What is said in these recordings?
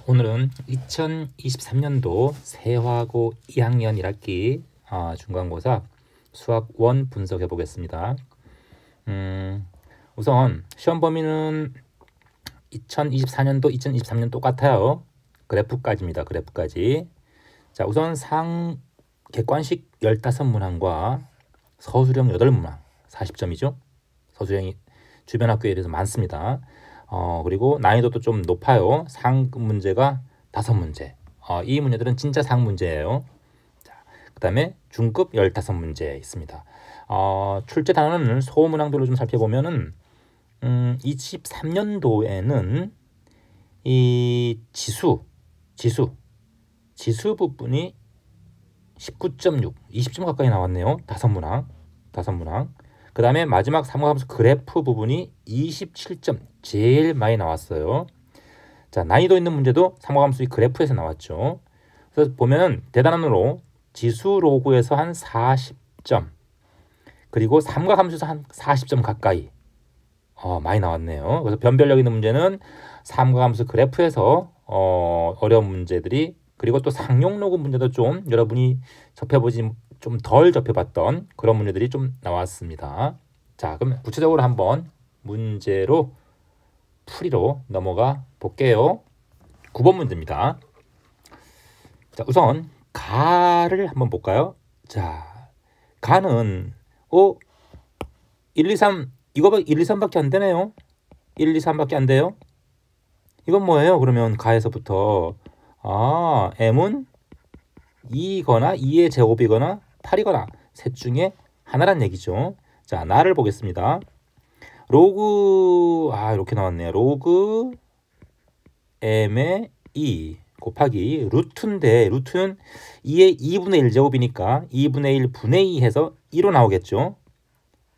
오늘은 2023년도 세화고 2학년 1학기 중간고사 수학 1 분석해 보겠습니다. 우선 시험 범위는 2024년도, 2023년 똑같아요. 그래프까지입니다. 그래프까지. 자, 우선 객관식 15문항과 서술형 8문항 40점이죠. 서술형이 주변 학교에 비해서 많습니다. 그리고 난이도도 좀 높아요. 상급 문제가 5문제. 이 문제들은 진짜 상문제예요. 그 다음에 중급 15문제 있습니다. 출제 단원은 소문항별로 좀 살펴보면은 23년도에는 이 지수 부분이 19.6, 20점 가까이 나왔네요. 5문항. 그 다음에 마지막 사무함수 그래프 부분이 27점, 제일 많이 나왔어요. 자, 난이도 있는 문제도 사무함수의 그래프에서 나왔죠. 그래서 보면은 대단원으로 지수 로그에서 한 40점, 그리고 삼각함수에서 한 40점 가까이 많이 나왔네요. 그래서 변별력 있는 문제는 삼각함수 그래프에서 어려운 문제들이, 그리고 또 상용 로그 문제도 좀 여러분이 접해보지 좀 덜 접해봤던 그런 문제들이 좀 나왔습니다. 자, 그럼 구체적으로 한번 문제로 풀이로 넘어가 볼게요. 9번 문제입니다. 자, 우선 가를 한번 볼까요? 자, 가는 1, 2, 3 이거 1, 2, 3밖에 안 되네요. 1, 2, 3밖에 안 돼요. 이건 뭐예요? 그러면 가에서부터 m은 2거나 2의 제곱이거나 8이거나 셋 중에 하나란 얘기죠. 자, 나를 보겠습니다. 로그 이렇게 나왔네요. 로그 m의 2 곱하기 루트인데, 루트는 2의 2분의 1 제곱이니까 2분의 1 분의 2 해서 2로 나오겠죠.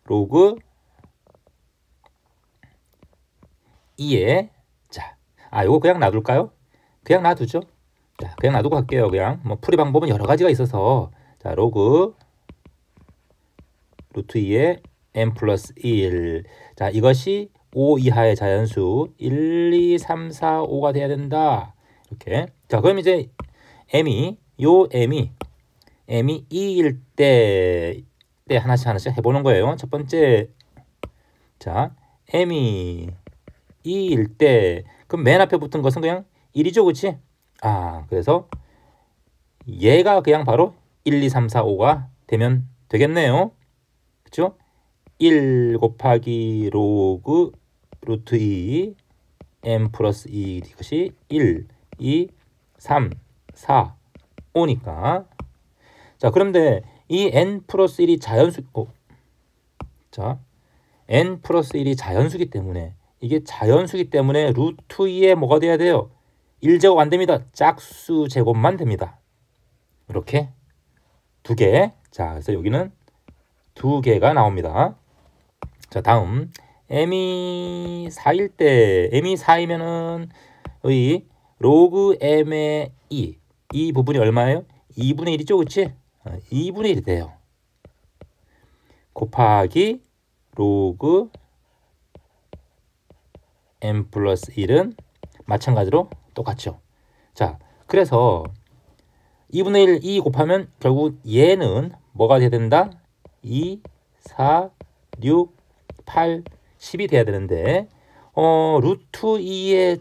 로그 2에 자, 요거 그냥 놔둘까요? 그냥 놔두죠. 자, 그냥 놔두고 갈게요. 그냥 뭐 풀이 방법은 여러 가지가 있어서, 자, 로그 루트 2에 m 플러스 1. 자, 이것이 5 이하의 자연수 1, 2, 3, 4, 5가 돼야 된다. 이렇게. 자, 그럼 이제 m이 2일 때 하나씩 해보는 거예요. 첫 번째, 자, m이 2일 때, 그럼 맨 앞에 붙은 것은 그냥 1이죠, 그치? 그래서 얘가 그냥 바로 1, 2, 3, 4, 5가 되면 되겠네요. 그쵸? 1 곱하기 로그 루트 2 m 플러스 2, 이것이 1, 2, 3, 4, 5니까. 자, 그런데 이 n 플러스 1이 자연수, 자, n 플러스 1이 자연수기 때문에, 이게 자연수기 때문에 루트 2에 뭐가 돼야 돼요? 1제곱 안 됩니다. 짝수 제곱만 됩니다. 이렇게 2개. 자, 그래서 여기는 2개가 나옵니다. 자, 다음 m이 4일 때, m이 4이면은 여기 로그 m의 2, 이 부분이 얼마예요? 2분의 1이죠, 그치? 2분의 1이 돼요. 곱하기 로그 m 플러스 1은 마찬가지로 똑같죠. 자, 그래서 2분의 1, 2 곱하면 결국 얘는 뭐가 돼야 된다? 2, 4, 6, 8, 10이 돼야 되는데, 루트 2의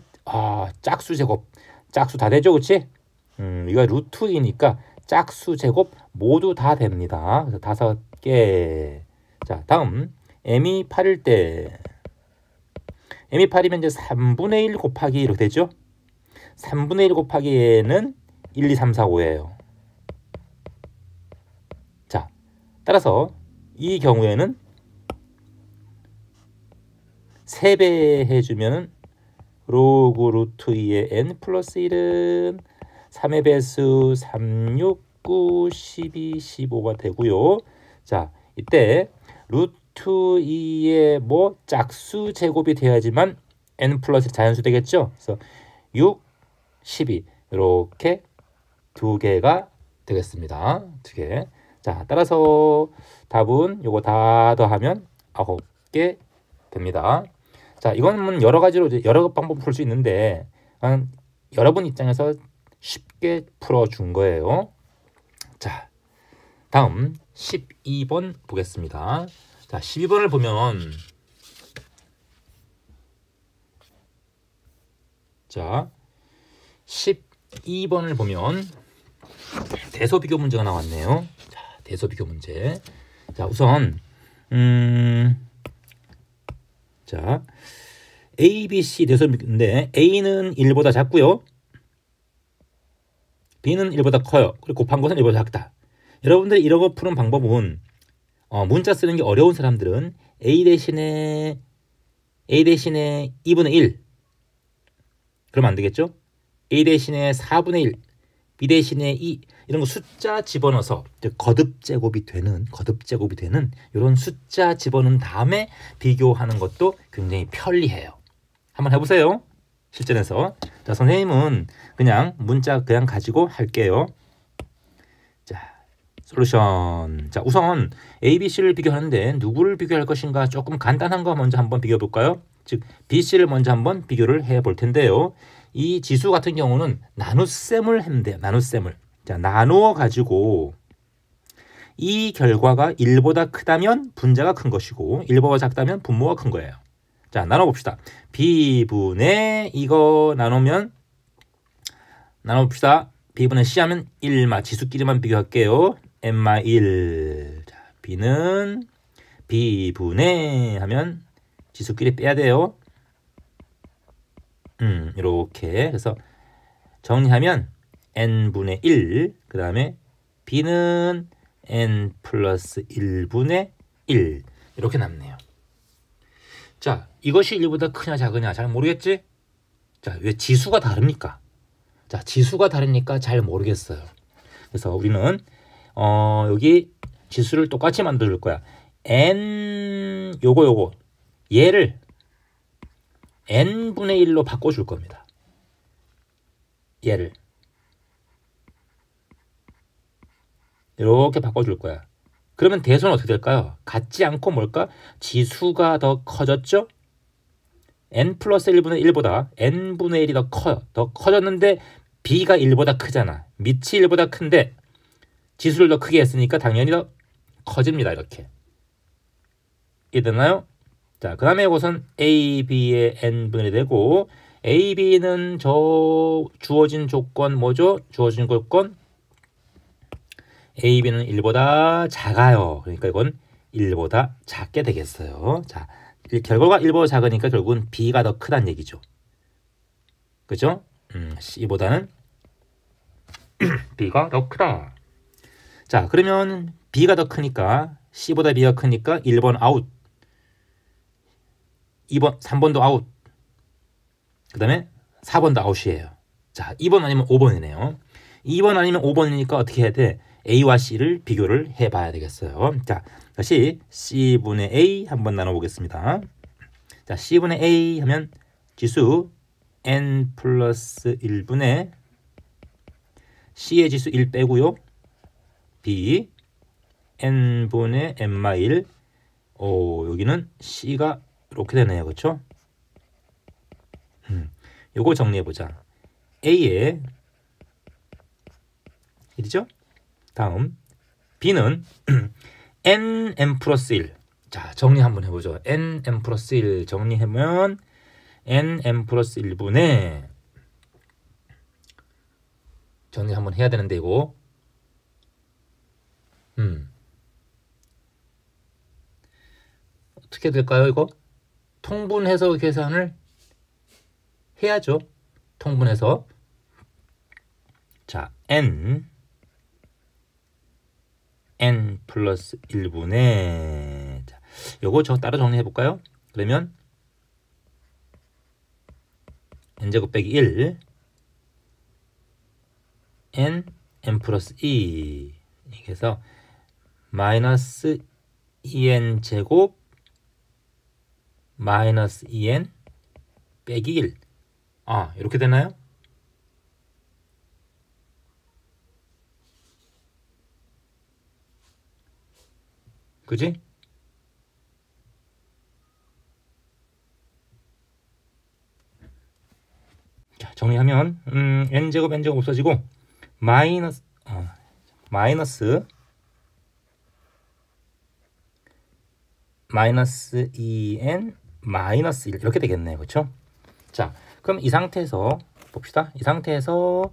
짝수 제곱, 짝수 다 되죠, 그치? 이거 루트 2니까 짝수 제곱 모두 다 됩니다. 그래서 5개. 자, 다음 m이 8일 때, m이 8이면 이제 3분의 1 곱하기 이렇게 되죠. 3분의 1 곱하기 얘는 1, 2, 3, 4, 5예요. 자, 따라서 이 경우에는 3배 해주면 로그 루트 2의 n 플러스 1은 3의 배수 3, 6, 9, 12, 15가 되고요. 자, 이때 루트 2의 뭐 짝수 제곱이 돼야지만 n 플러스 자연수 되겠죠. 그래서 6, 12 이렇게 2개가 되겠습니다. 2개. 자, 따라서 답은 요거 다 더하면 9개 됩니다. 자, 이거는 여러 가지로 여러 방법 풀 수 있는데 여러분 입장에서 쉽게 풀어준 거예요. 자, 다음 12번 보겠습니다. 자, 12번을 보면 자, 12번을 보면 대소비교 문제가 나왔네요. 자, 대소비교 문제. 자, 우선 자, A, B, C 대소비교인데 A는 1보다 작고요. B는 1보다 커요. 그리고 곱한 것은 1보다 작다. 여러분들이 이런 거 푸는 방법은 문자 쓰는 게 어려운 사람들은 A 대신에 2분의 1 그러면 안 되겠죠? A 대신에 4분의 1 B 대신에 2 이런 거 숫자 집어넣어서 거듭 제곱이 되는 이런 숫자 집어넣은 다음에 비교하는 것도 굉장히 편리해요. 한번 해보세요. 실전에서. 자, 선생님은 그냥 문자 그냥 가지고 할게요. 자, 솔루션. 자, 우선 A, B, C를 비교하는데 누구를 비교할 것인가 조금 간단한 거 먼저 한번 비교해 볼까요? 즉 B, C를 먼저 한번 비교를 해 볼 텐데요. 이 지수 같은 경우는 나눗셈을 하면 돼요. 나눗셈을. 자, 나누어 가지고 이 결과가 1보다 크다면 분자가 큰 것이고 1보다 작다면 분모가 큰 거예요. 자, 나눠봅시다. B분의 이거 나눠봅시다. B분의 C 하면 1마 지수끼리만 비교할게요. N마1. 자, B는 B분의 하면 지수끼리 빼야 돼요. 이렇게. 그래서 정리하면 N분의 1. 그 다음에 B는 N 플러스 1분의 1. 이렇게 남네요. 자, 이것이 1보다 크냐 작으냐 잘 모르겠지? 자, 왜 지수가 다릅니까? 자, 지수가 다르니까 잘 모르겠어요. 그래서 우리는 여기 지수를 똑같이 만들 거야. n 요거 얘를 n분의 1로 바꿔줄 겁니다. 얘를 이렇게 바꿔줄 거야. 그러면 대소는 어떻게 될까요? 같지 않고 뭘까? 지수가 더 커졌죠? n 플러스 1분의 1보다 n분의 1이 더 커요. 더 커졌는데 b가 1보다 크잖아. 밑이 1보다 큰데 지수를 더 크게 했으니까 당연히 더 커집니다. 이렇게. 이해되나요? 자, 그 다음에 이것은 a, b의 n분의 1이 되고 a, b는 주어진 조건 뭐죠? 주어진 조건 a, b는 1보다 작아요. 그러니까 이건 1보다 작게 되겠어요. 자, 결과가 1보다 작으니까 결국은 b가 더 크다는 얘기죠. 그죠? C보다는 B가 더 크다. 자, 그러면 B가 더 크니까 C보다 B가 크니까 1번 아웃. 2번, 3번도 아웃. 그 다음에 4번도 아웃이에요. 자, 2번 아니면 5번이네요. 2번 아니면 5번이니까 어떻게 해야 돼? A와 C를 비교를 해봐야 되겠어요. 자, 다시 C분의 A 한번 나눠보겠습니다. 자, C분의 A 하면 지수 n 플러스 1분의 C의 지수 1 빼고요. B n분의 n마 1. 여기는 C가 이렇게 되네요. 그렇죠? 요거 정리해보자. A의 1이죠? 다음 B는 n 플러스 1. 자, 정리 한번 해보죠. n 플러스 1 정리하면 n 플러스 1분의 정리 한번 해야 되는데 이거 어떻게 될까요? 이거 통분해서 계산을 해야죠. 통분해서 자, n 플러스 1분의 자, 요거 저 따로 정리해 볼까요? 그러면 n제곱 빼기 1 n 플러스 2 이렇게 해서 마이너스 2n 제곱 마이너스 2n 빼기 1. 아, 이렇게 되나요? 그지? 자, 정리하면 그러면 n제곱 n제곱 없어지고 마이너스 2n 마이너스 1 이렇게 되겠네요. 그렇죠? 자, 그럼 이 상태에서 봅시다. 이 상태에서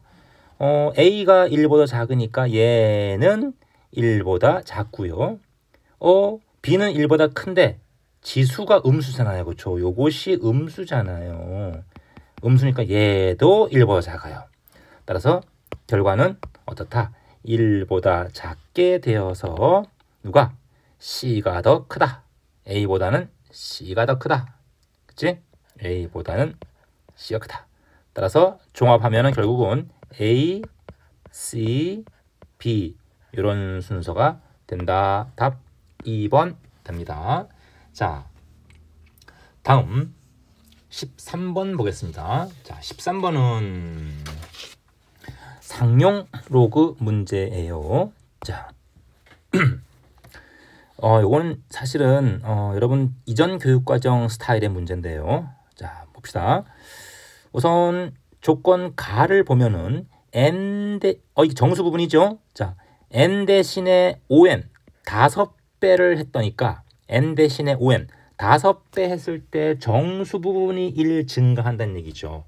a가 1보다 작으니까 얘는 1보다 작고요. b는 1보다 큰데 지수가 음수잖아요. 그렇죠? 요것이 음수잖아요. 음수니까 얘도 1보다 작아요. 따라서 결과는 어떻다? 1보다 작게 되어서 누가? C가 더 크다. A보다는 C가 더 크다. 그치? A보다는 C가 크다. 따라서 종합하면은 결국은 A, C, B 이런 순서가 된다. 답 2번 됩니다. 자, 다음 13번 보겠습니다. 자, 13번은 상용 로그 문제예요. 자, 요거는 사실은 여러분 이전 교육과정 스타일의 문제인데요. 자, 봅시다. 우선 조건 가를 보면은 이게 정수 부분이죠. 자, n 대신에 5n 5배를 했더니까 n 대신에 5n 5배 했을 때 정수 부분이 1 증가한다는 얘기죠.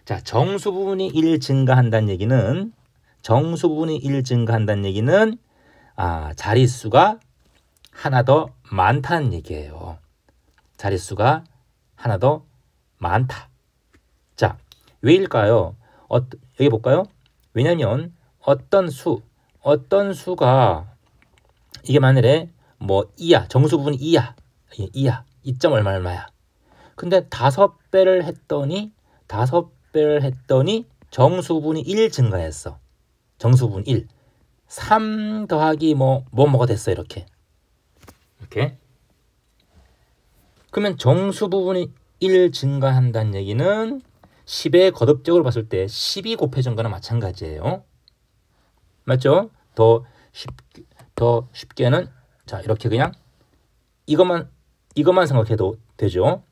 자, 정수 부분이 1 증가한다는 얘기는 자릿수가 하나 더 많다는 얘기예요. 자릿수가 하나 더 많다. 자, 왜일까요? 여기 볼까요? 왜냐면 어떤 수가 이게 만일에 뭐 2야, 정수 부분이 2야, 2점 얼마야. 근데 5배를 했더니 정수 부분이 1 증가했어. 정수 부분 1. 3 더하기 뭐가 됐어, 이렇게. 그러면 정수 부분이 1 증가한다는 얘기는 10의 거듭적으로 봤을 때 10이 곱해진 거나 마찬가지예요. 맞죠? 더 쉽게는 자, 이렇게 그냥 이것만 생각해도 되죠.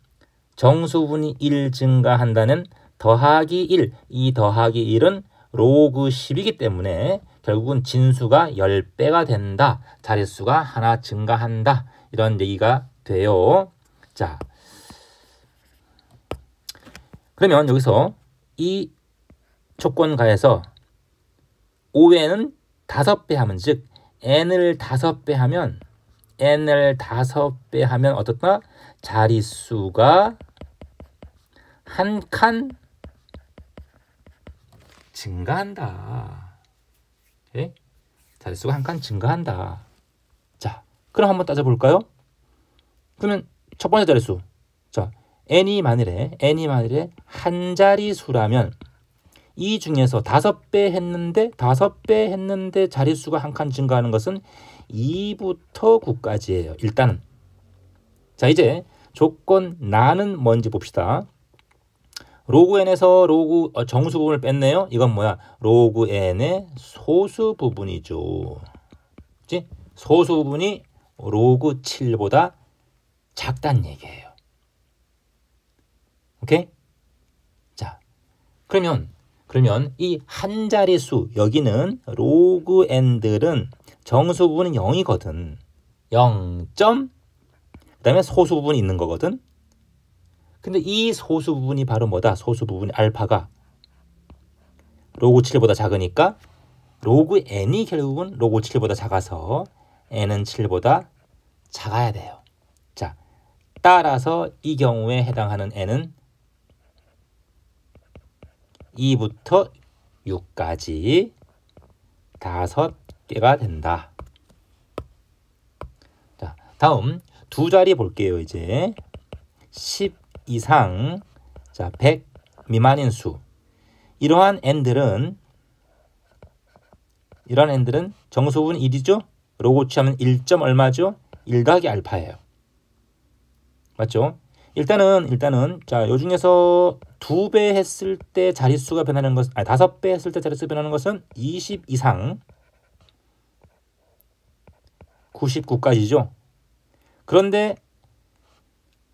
정수 부분이 1 증가한다는 더하기 1, 이 더하기 1은 로그 10이기 때문에 결국은 진수가 10배가 된다. 자릿수가 하나 증가한다. 이런 얘기가 돼요. 자, 그러면 여기서 이 조건가에서 5n은 5배 하면, 즉 n을 5배 하면 어떻다? 자릿수가 한 칸 증가한다. 오케이? 자릿수가 한 칸 증가한다. 자, 그럼 한번 따져볼까요? 그러면 첫 번째 자릿수. 자, n이 만일에 한 자릿수라면 이 중에서 5배 했는데 자릿수가 한 칸 증가하는 것은 2부터 9까지예요. 일단은. 자, 이제 조건 나는 뭔지 봅시다. 로그 n에서 정수 부분을 뺐네요. 이건 뭐야? 로그 n의 소수 부분이죠. 그치? 소수 부분이 로그 7보다 작다는 얘기예요. 오케이? 자, 그러면 이 한 자릿수, 여기는 로그 n들은 정수 부분은 0이거든. 0. 그다음에 소수 부분이 있는 거거든. 근데 이 소수 부분이 바로 뭐다? 소수 부분이 알파가 로그 7보다 작으니까 로그 n이 결국은 로그 7보다 작아서 n은 7보다 작아야 돼요. 자, 따라서 이 경우에 해당하는 n은 2부터 6까지 5개가 된다. 자, 다음 두 자리 볼게요. 이제 10 이상, 자, 100 미만인 수. 이러한 n들은 정수 부분 1이죠? 로그 취하면 1점 얼마죠? 1 더하기 알파예요. 맞죠? 일단은 자, 요 중에서 2배 했을 때 자릿수가 변하는 것은 5배 했을 때 자릿수가 변하는 것은 20 이상 99까지죠. 그런데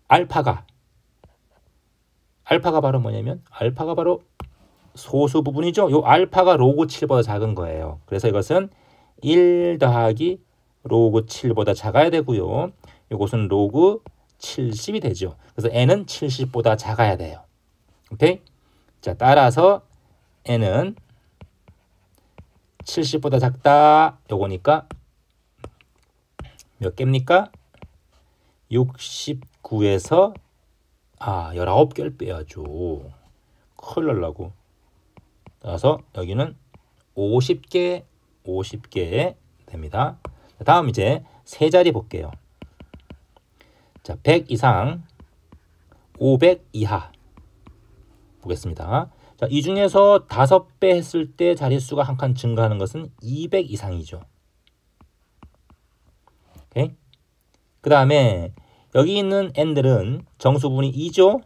알파가 알파가 바로 뭐냐면 알파가 바로 소수 부분이죠. 요 알파가 로그 7보다 작은 거예요. 그래서 이것은 1 더하기 로그 7보다 작아야 되고요. 이것은 로그 70이 되죠. 그래서 n은 70보다 작아야 돼요. 오케이? 자, 따라서 n은 70보다 작다. 요거니까 몇 개입니까? 69에서 19개를 빼야죠. 큰일 날라고. 따라서 여기는 50개 됩니다. 다음 이제 세 자리 볼게요. 자, 100 이상, 500 이하 보겠습니다. 자, 이 중에서 5배 했을 때 자릿수가 한 칸 증가하는 것은 200 이상이죠. 오케이? 그 다음에 여기 있는 n들은 정수분이 2죠.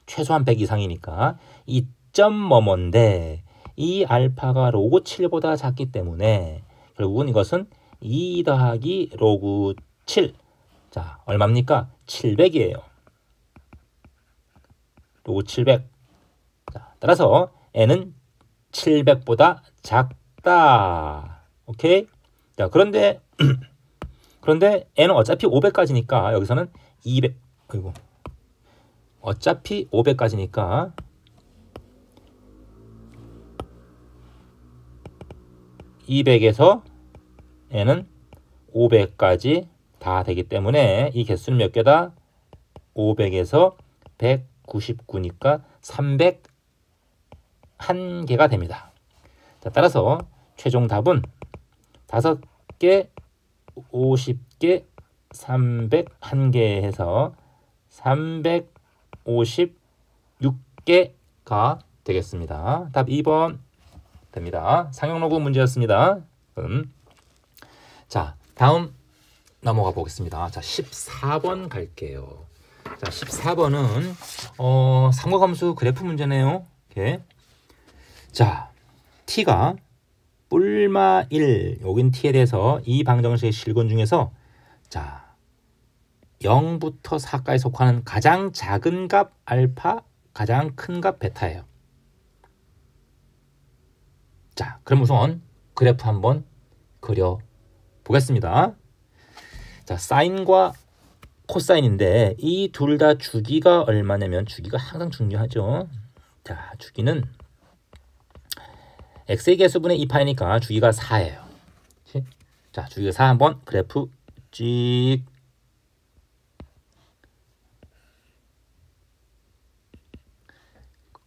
최소한 100 이상이니까 2점 뭐뭐인데 이 알파가 로그 7보다 작기 때문에 결국은 이것은 2 더하기 로그 7. 자, 얼마입니까? 700이에요. 로그 700. 자, 따라서 n은 700보다 작다. 오케이? 자, 그런데 n은 어차피 500까지니까 여기서는 200. 그리고 어차피 500까지니까 200에서 n은 500까지 다 되기 때문에 이 개수는 몇 개다? 500에서 199니까 301개가 됩니다. 자, 따라서 최종 답은 5개, 50개, 301개 해서 356개가 되겠습니다. 답 2번 됩니다. 상용로그 문제였습니다. 자, 다음 넘어가 보겠습니다. 자, 14번 갈게요. 자, 14번은 삼각함수 그래프 문제네요. 이렇게. 자, t가 뿔마 1, 여긴 t에 대해서 이 방정식의 실근 중에서 자, 0부터 4까지 속하는 가장 작은 값 알파, 가장 큰 값 베타예요. 자, 그럼 우선 그래프 한번 그려 보겠습니다. 자, 사인과 코사인인데 이 둘 다 주기가 얼마냐면 주기가 항상 중요하죠. 자, 주기는 x의 개수분의 2파이니까 주기가 4예요. 자, 주기가 4 한번 그래프 찍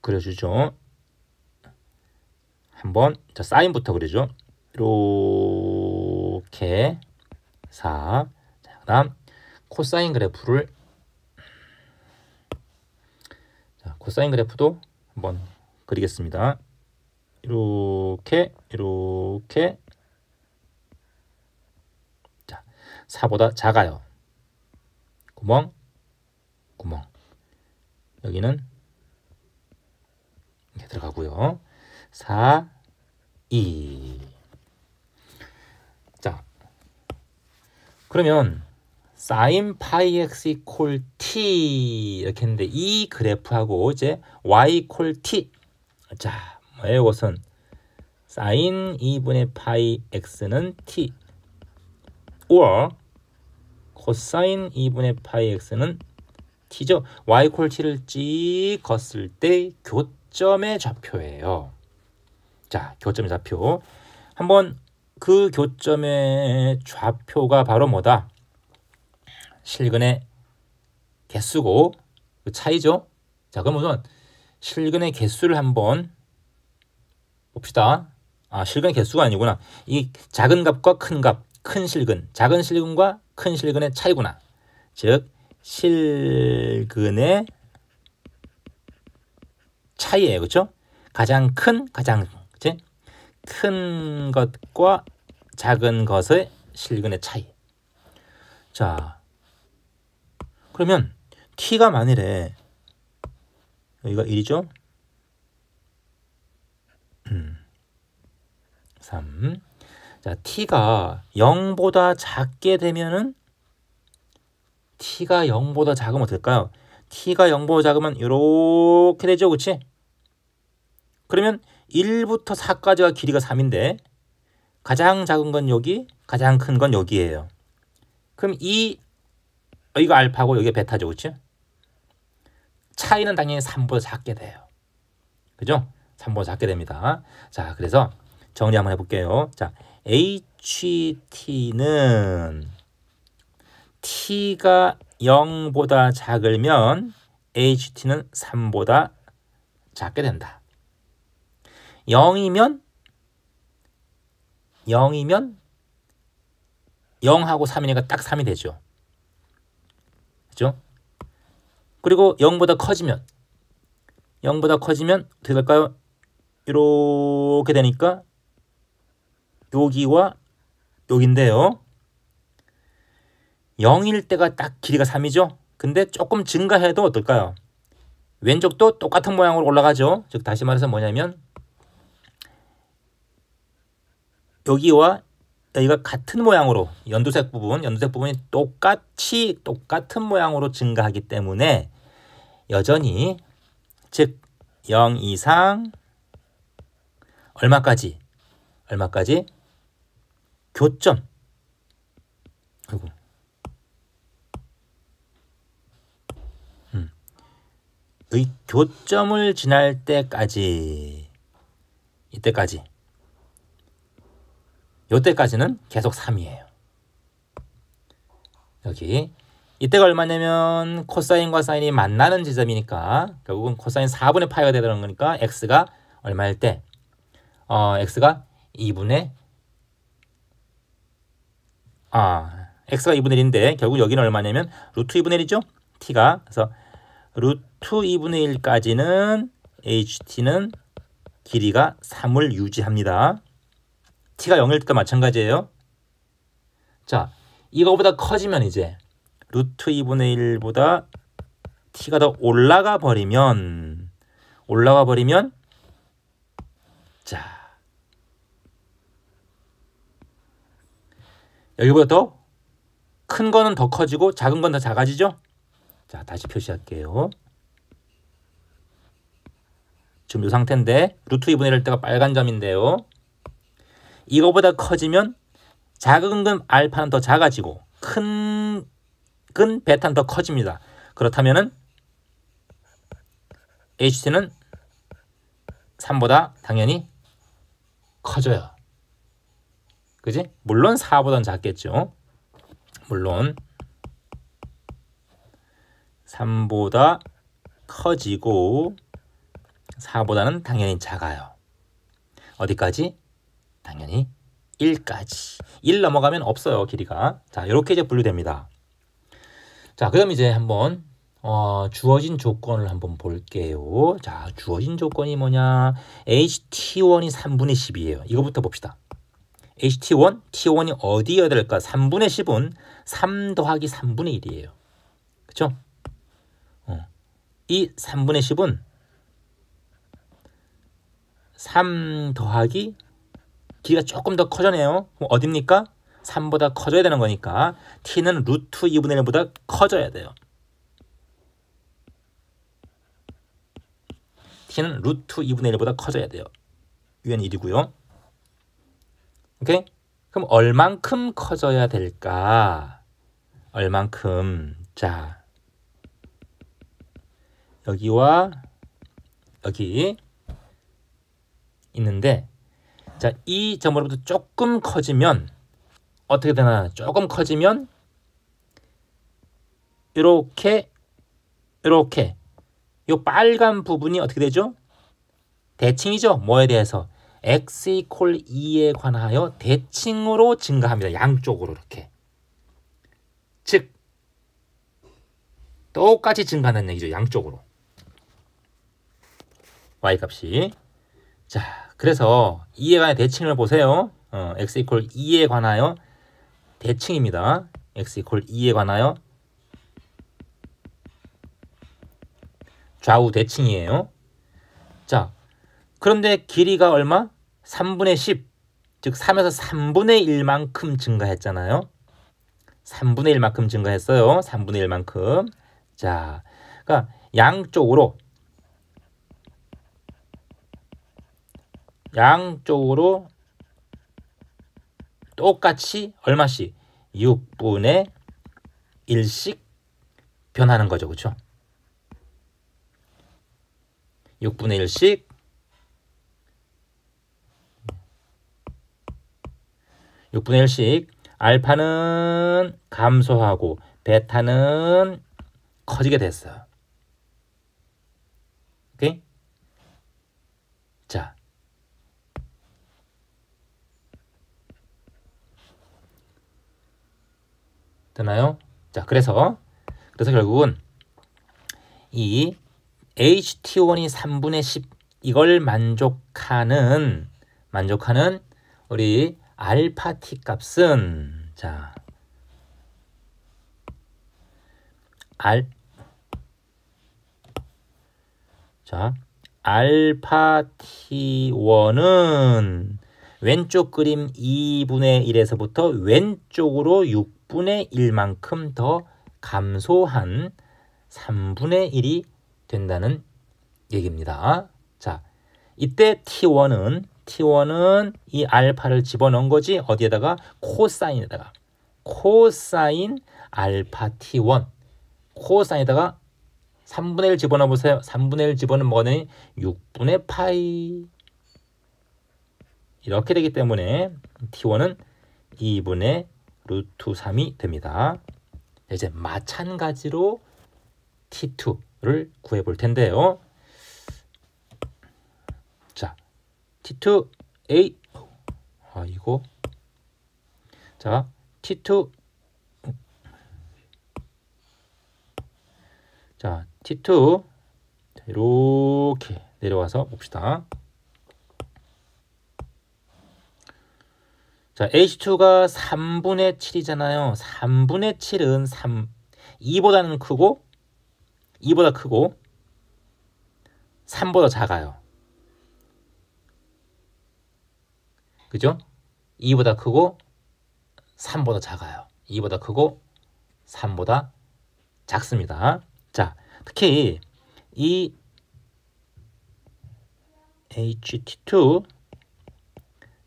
그려주죠. 한번 자, 사인부터 그리죠. 이렇게 4. 자, 그다음 코사인 그래프를 자, 코사인 그래프도 한번 그리겠습니다. 이렇게 자, 4보다 작아요. 구멍 여기는 이렇게 들어가고요. 4, 2. 자, 그러면 sin 파이 x 이퀄 t 이렇게 했는데 이 그래프하고 이제 y 이퀄 t. 자, 뭐예요? 이것은 sin 2분의 파이 x는 t or cosine 2분의 파이 x는 t죠. y 이퀄 t를 찍 걷을 때 교점의 좌표예요. 자, 교점의 좌표. 한번 그 교점의 좌표가 바로 뭐다? 실근의 개수고 그 차이죠. 자, 그럼 우선 실근의 개수를 한번 봅시다. 실근의 개수가 아니구나. 이 작은 값과 큰 값, 큰 실근, 작은 실근과 큰 실근의 차이구나. 즉 실근의 차이예요. 그렇죠? 가장 큰 것과 작은 것의 실근의 차이. 자, 그러면 t가 만일에 여기가 1이죠? 3. 자, t가 0보다 작게 되면은 t가 0보다 작으면 어떨까요? t가 0보다 작으면 이렇게 되죠. 그치? 그러면 1부터 4까지가 길이가 3인데 가장 작은 건 여기, 가장 큰 건 여기예요. 그럼 여기가 알파고 여기가 베타죠. 그치? 차이는 당연히 3보다 작게 돼요. 그죠? 3보다 작게 됩니다. 자, 그래서 정리 한번 해볼게요. 자, HT는 T가 0보다 작으면 HT는 3보다 작게 된다. 0이면 0하고 3이니까 딱 3이 되죠. 그죠? 그리고 0보다 커지면 어떻게 될까요? 이렇게 되니까 여기와 여기인데요. 0일 때가 딱 길이가 3이죠. 근데 조금 증가해도 어떨까요? 왼쪽도 똑같은 모양으로 올라가죠. 즉 다시 말해서 뭐냐면 여기와 여기가 같은 모양으로 연두색 부분이 똑같은 모양으로 증가하기 때문에 여전히 즉 0 이상 얼마까지 교점 의 교점을 지날 때까지 이때까지는 계속 3이에요. 여기 이때가 얼마냐면 코사인과 사인이 만나는 지점이니까 결국은 코사인 4분의 파이가 되는 거니까 x가 얼마일 때 x가 2분의 x가 2분의 1인데 결국 여기는 얼마냐면 루트 2분의 1이죠. t가 그래서 루트 2분의 1까지는 ht는 길이가 3을 유지합니다. t가 0일 때도 마찬가지예요. 자, 이거보다 커지면 이제 루트 2분의 1보다 t가 더 올라가 버리면 자, 여기보다 더 큰 거는 더 커지고 작은 건 더 작아지죠? 자, 다시 표시할게요. 지금 이 상태인데 루트 2분의 1일 때가 빨간 점인데요. 이거보다 커지면 작은 건 알파는 더 작아지고 큰 건 베타는 더 커집니다. 그렇다면은 HT는 3보다 당연히 커져요. 그지? 물론 4보다는 작겠죠. 물론 3보다 커지고 4보다는 당연히 작아요. 어디까지? 당연히 1까지. 1 넘어가면 없어요, 길이가. 자, 이렇게 이제 분류됩니다. 자, 그럼 이제 한번 주어진 조건을 한번 볼게요. 자, 주어진 조건이 뭐냐? HT1이 3분의 10이에요. 이거부터 봅시다. HT1, T1이 어디여야 될까? 3분의 10은 3 더하기 3분의 1이에요. 그쵸? 이 3분의 10은 3 더하기 길이가 조금 더 커져네요. 그럼 어딥니까? 3보다 커져야 되는 거니까 t는 루트 2분의 1보다 커져야 돼요. t는 루트 2분의 1보다 커져야 돼요. un 1이고요. 오케이? 그럼 얼만큼 커져야 될까? 얼만큼? 자, 여기와 여기 있는데 자, 이 점으로부터 조금 커지면 어떻게 되나? 조금 커지면 이렇게 이 빨간 부분이 어떻게 되죠? 대칭이죠. 뭐에 대해서? x = 2에 관하여 대칭으로 증가합니다. 양쪽으로 이렇게. 즉 똑같이 증가하는 얘기죠. 양쪽으로. y값이. 자, 그래서 2에 관한 대칭을 보세요. x = 2에 관하여 대칭입니다. x = 2에 관하여 좌우 대칭이에요. 자, 그런데 길이가 얼마? 3분의 10, 즉 3에서 3분의 1만큼 증가했잖아요. 3분의 1만큼 증가했어요. 3분의 1만큼. 자, 그러니까 양쪽으로 똑같이 얼마씩? 6분의 1씩 변하는 거죠. 그렇죠? 6분의 1씩 알파는 감소하고 베타는 커지게 됐어요. 오케이? 자, 되나요? 자, 그래서 결국은 이 HT1이 3분의 10 이걸 만족하는 우리 알파 T 값은 자, 알파 T1은 왼쪽 그림 2분의 1에서부터 왼쪽으로 6분의 1만큼 더 감소한 3분의 1이 된다는 얘기입니다. 자, 이때 T1은 이 알파를 집어넣은 거지. 어디에다가? 코사인에다가. 코사인 알파 T1. 코사인에다가 3분의 1 집어넣어 보세요. 3분의 1 집어넣으면 뭐니? 6분의 파이. 이렇게 되기 때문에 T1은 2분의 루트 3이 됩니다. 이제 마찬가지로 T2를 구해 볼 텐데요. 자, T2A 이거 자, T2 이렇게 내려와서 봅시다. 자, H2가 3분의 7이잖아요. 3분의 7은 2보다는 크고 2보다 크고 3보다 작아요. 그죠? 2보다 크고 3보다 작아요. 2보다 크고 3보다 작습니다. 자, 특히 이 HT2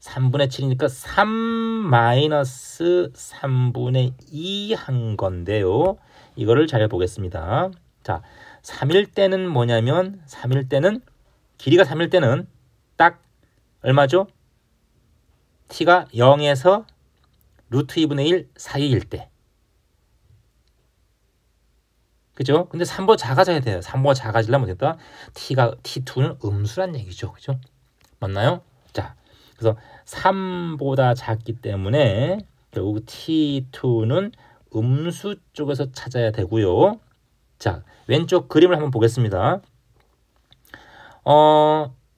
3분의 7이니까 3 마이너스 3분의 2 한 건데요. 이거를 잘 보겠습니다. 자, 3일 때는 뭐냐면 3일 때는 길이가 3일 때는 딱 얼마죠? t가 0에서 루트 2분의 1 사이일 때. 그죠? 근데 3보다 작아져야 돼요. 3보다 작아지려면 어쨌다 T2는 음수란 얘기죠. 그죠? 맞나요? 자, 그래서 3보다 작기 때문에 결국 T2는 음수 쪽에서 찾아야 되고요. 자, 왼쪽 그림을 한번 보겠습니다.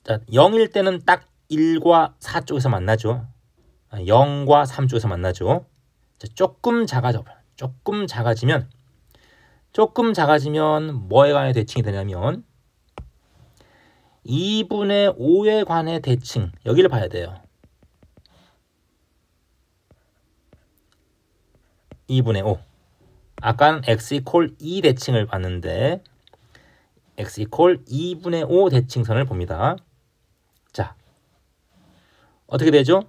자, 0일 때는 딱 1과 4 쪽에서 만나죠. 0과 3 쪽에서 만나죠. 자, 조금 작아지면 뭐에 관해 대칭이 되냐면 2분의 5에 관해 대칭. 여기를 봐야 돼요. 2분의 5. 아까는 x 이퀄 2 대칭을 봤는데 x 이퀄 2분의 5 대칭선을 봅니다. 자, 어떻게 되죠?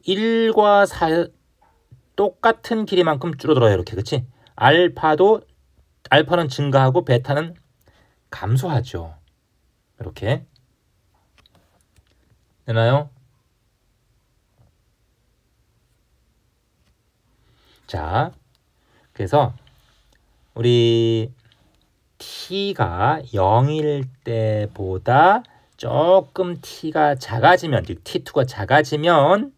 1과 4 똑같은 길이만큼 줄어들어요. 이렇게. 그치? 알파는 증가하고 베타는 감소하죠. 이렇게. 되나요? 자, 그래서 우리 t가 0일 때보다 조금 t가 작아지면, 즉 t2가 작아지면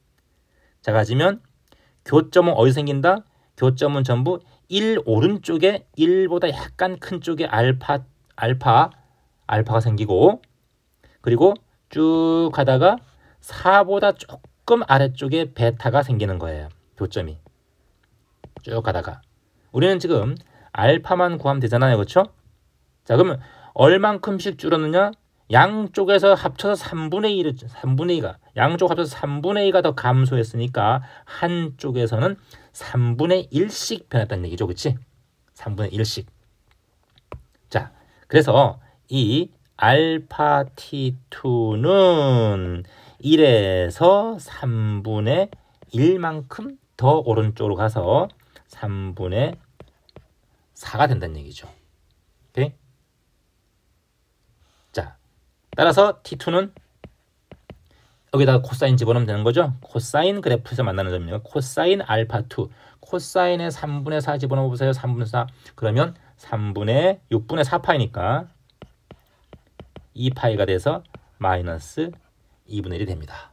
교점은 어디서 생긴다? 교점은 전부 1 오른쪽에 1보다 약간 큰 쪽에 알파가 생기고, 그리고 쭉 가다가 4보다 조금 아래쪽에 베타가 생기는 거예요. 교점이. 쭉 가다가. 우리는 지금 알파만 구하면 되잖아요. 그렇죠? 자, 그러면 얼만큼씩 줄었느냐? 양쪽에서 합쳐서 3분의 2가 양쪽 합쳐서 3분의 2가 더 감소했으니까 한쪽에서는 3분의 1씩 변했다는 얘기죠. 그치? 3분의 1씩. 자, 그래서 이 알파 T2는 1에서 3분의 1만큼 더 오른쪽으로 가서 3분의 4가 된다는 얘기죠. 오케이? 자, 따라서 T2는 여기다가 코사인 집어넣으면 되는 거죠. 코사인 그래프에서 만나는 점이요. 코사인 알파 2. 코사인의 3분의 4 집어넣어 보세요. 3분의 4. 그러면 3분의 6분의 4파이니까 2파이가 돼서 마이너스 2분의 1이 됩니다.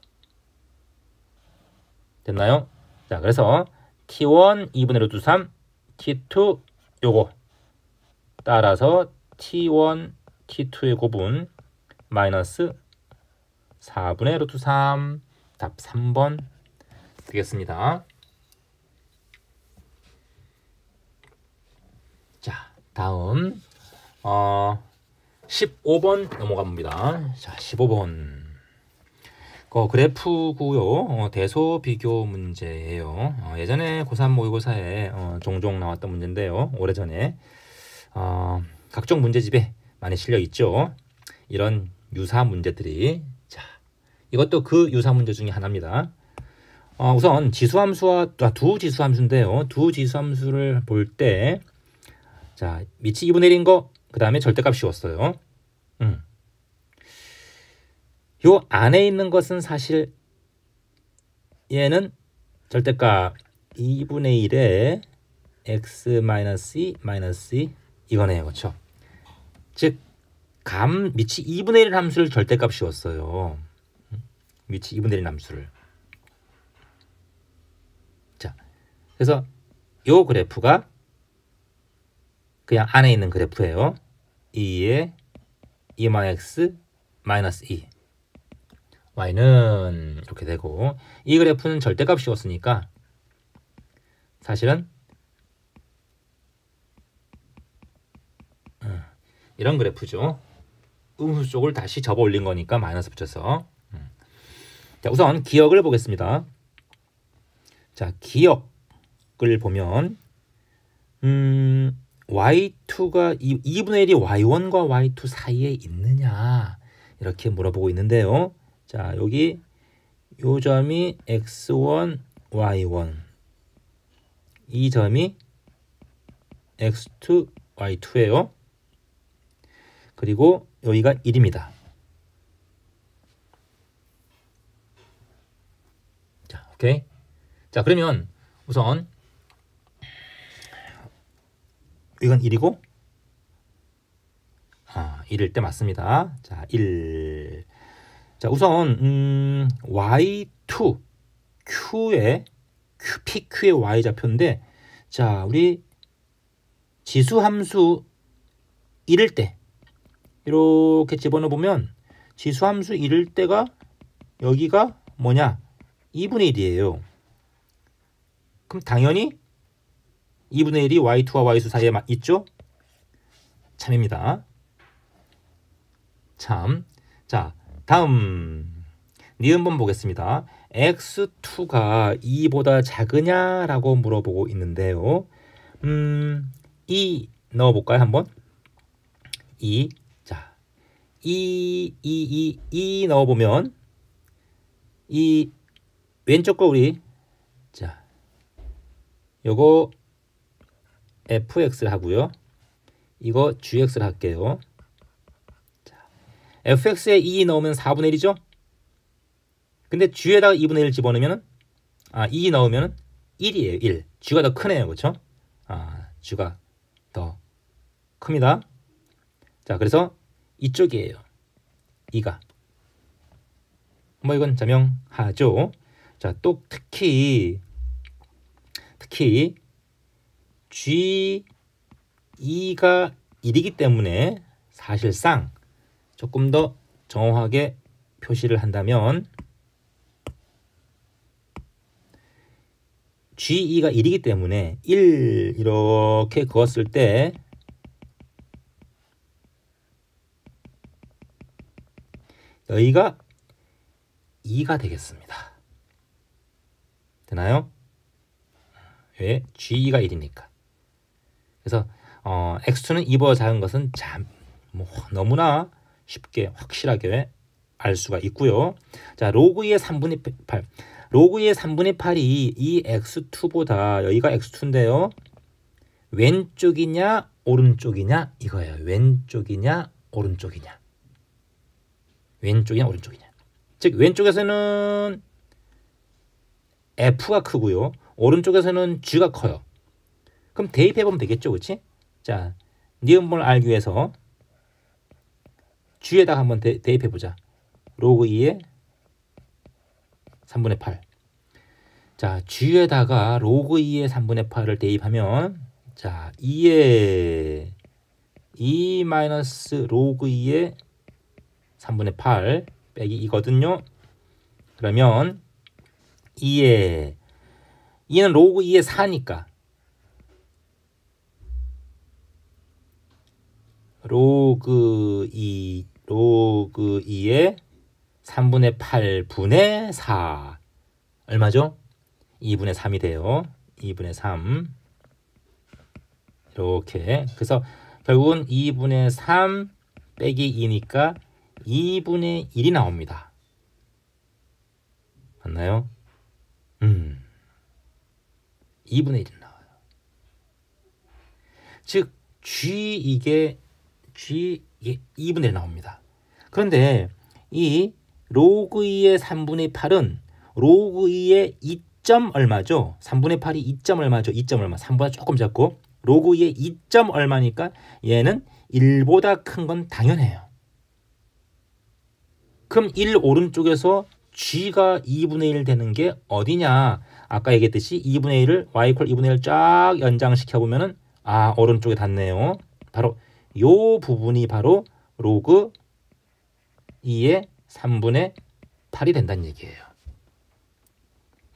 됐나요? 자, 그래서 T1 2분의 루트 3, T2 요거 따라서 T1, T2의 곱은 마이너스 4분의 루트 3. 답 3번 되겠습니다. 자, 다음 15번 넘어가 봅니다. 자, 15번 그래프고요. 대소 비교 문제예요. 예전에 고3 모의고사에 종종 나왔던 문제인데요. 오래전에 각종 문제집에 많이 실려 있죠. 이런 유사 문제들이. 자, 이것도 그 유사 문제 중에 하나입니다. 우선 지수함수와 두 지수함수인데요. 두 지수함수를 볼 때 자, 밑이 2분의 1인 거, 그 다음에 절대값 씌웠어요. 요 안에 있는 것은 사실 얘는 절대값 2분의 1에 x-2 -2 이거네요. 그렇죠? 즉 밑이 2분의 1 함수를 절대값 씌웠어요. 밑이 2분의 1 함수를. 자, 그래서 요 그래프가 그냥 안에 있는 그래프예요. 2에 2-x -2 y는 이렇게 되고, 이 그래프는 절대값 씌웠으니까 사실은 이런 그래프죠. 음수 쪽을 다시 접어 올린 거니까 마이너스 붙여서. 자, 우선 기억을 보겠습니다. 자, 기억을 보면 y2가 2분의 1이 y1과 y2 사이에 있느냐 이렇게 물어보고 있는데요. 자, 여기 요 점이 x1, y1, 이 점이 x2, y2예요. 그리고 여기가 1입니다. 자, 오케이. 자, 그러면 우선 이건 1이고 1일 때 맞습니다. 자, 1. 자, 우선 y2 q의 pq의 y 좌표인데, 자, 우리 지수함수 1일 때 이렇게 집어넣어 보면 지수함수 1일 때가 여기가 뭐냐? 2분의 1이에요. 그럼 당연히 2분의 1이 y2와 y2 사이에 있죠? 참입니다. 참. 자, 다음 니은번 보겠습니다. x2가 2보다 작으냐라고 물어보고 있는데요. 2 넣어볼까요? 한번. 2. 자, 2 넣어보면 이 왼쪽 거 우리 자, 요거 fx를 하고요. 이거 gx를 할게요. 자, fx에 2 넣으면 4분의 1이죠? 근데 g에다가 2분의 1 집어넣으면 2 넣으면 1이에요. 1. g가 더 크네요. 그렇죠? g가 더 큽니다. 자, 그래서 이쪽이에요. 2가. 뭐 이건 자명하죠. 자, 또 특히 G2가 1이기 때문에 사실상 조금 더 정확하게 표시를 한다면 G2가 1이기 때문에 1 이렇게 그었을 때 여기가 2가 되겠습니다. 되나요? 왜? G2가 1이니까. 그래서 x2는 2보다 작은 것은 참 너무나 쉽게 확실하게 알 수가 있고요. 자, 로그 2의 3분의 8. 로그 2의 3분의 8이 이 x2보다 여기가 x2인데요. 왼쪽이냐 오른쪽이냐 이거예요. 왼쪽이냐 오른쪽이냐. 왼쪽이냐 오른쪽이냐. 즉 왼쪽에서는 F가 크고요. 오른쪽에서는 G가 커요. 그럼 대입해보면 되겠죠. 그렇지? 자, 니은번을 알기 위해서 G에다가 한번 대입해보자. 로그 2의 3분의 8. 자, G에다가 로그 2의 3분의 8을 대입하면 자, 2의 2 마이너스 로그 2의 3분의 8 빼기 이거든요. 그러면 2는 로그 2의 4니까 로그 2의 3분의 8분의 4 얼마죠? 2분의 3이 돼요. 2분의 3 이렇게. 그래서 결국은 2분의 3 빼기 2니까 2분의 1이 나옵니다. 맞나요? 2분의 1이 나와요. 즉 이게 2분의 1 나옵니다. 그런데 이 로그 2의 3분의 8은 로그 2의 2점 얼마죠? 3분의 8이 2점 얼마죠? 2점 얼마. 3보다 조금 작고 로그 2의 2점 얼마니까 얘는 1보다 큰 건 당연해요. 그럼 1 오른쪽에서 G가 2분의 1 되는 게 어디냐? 아까 얘기했듯이 2분의 1을 y 이퀄 2분의 1 쫙 연장시켜보면은 오른쪽에 닿네요. 바로 요 부분이 바로 로그 2의 3분의 8이 된다는 얘기예요.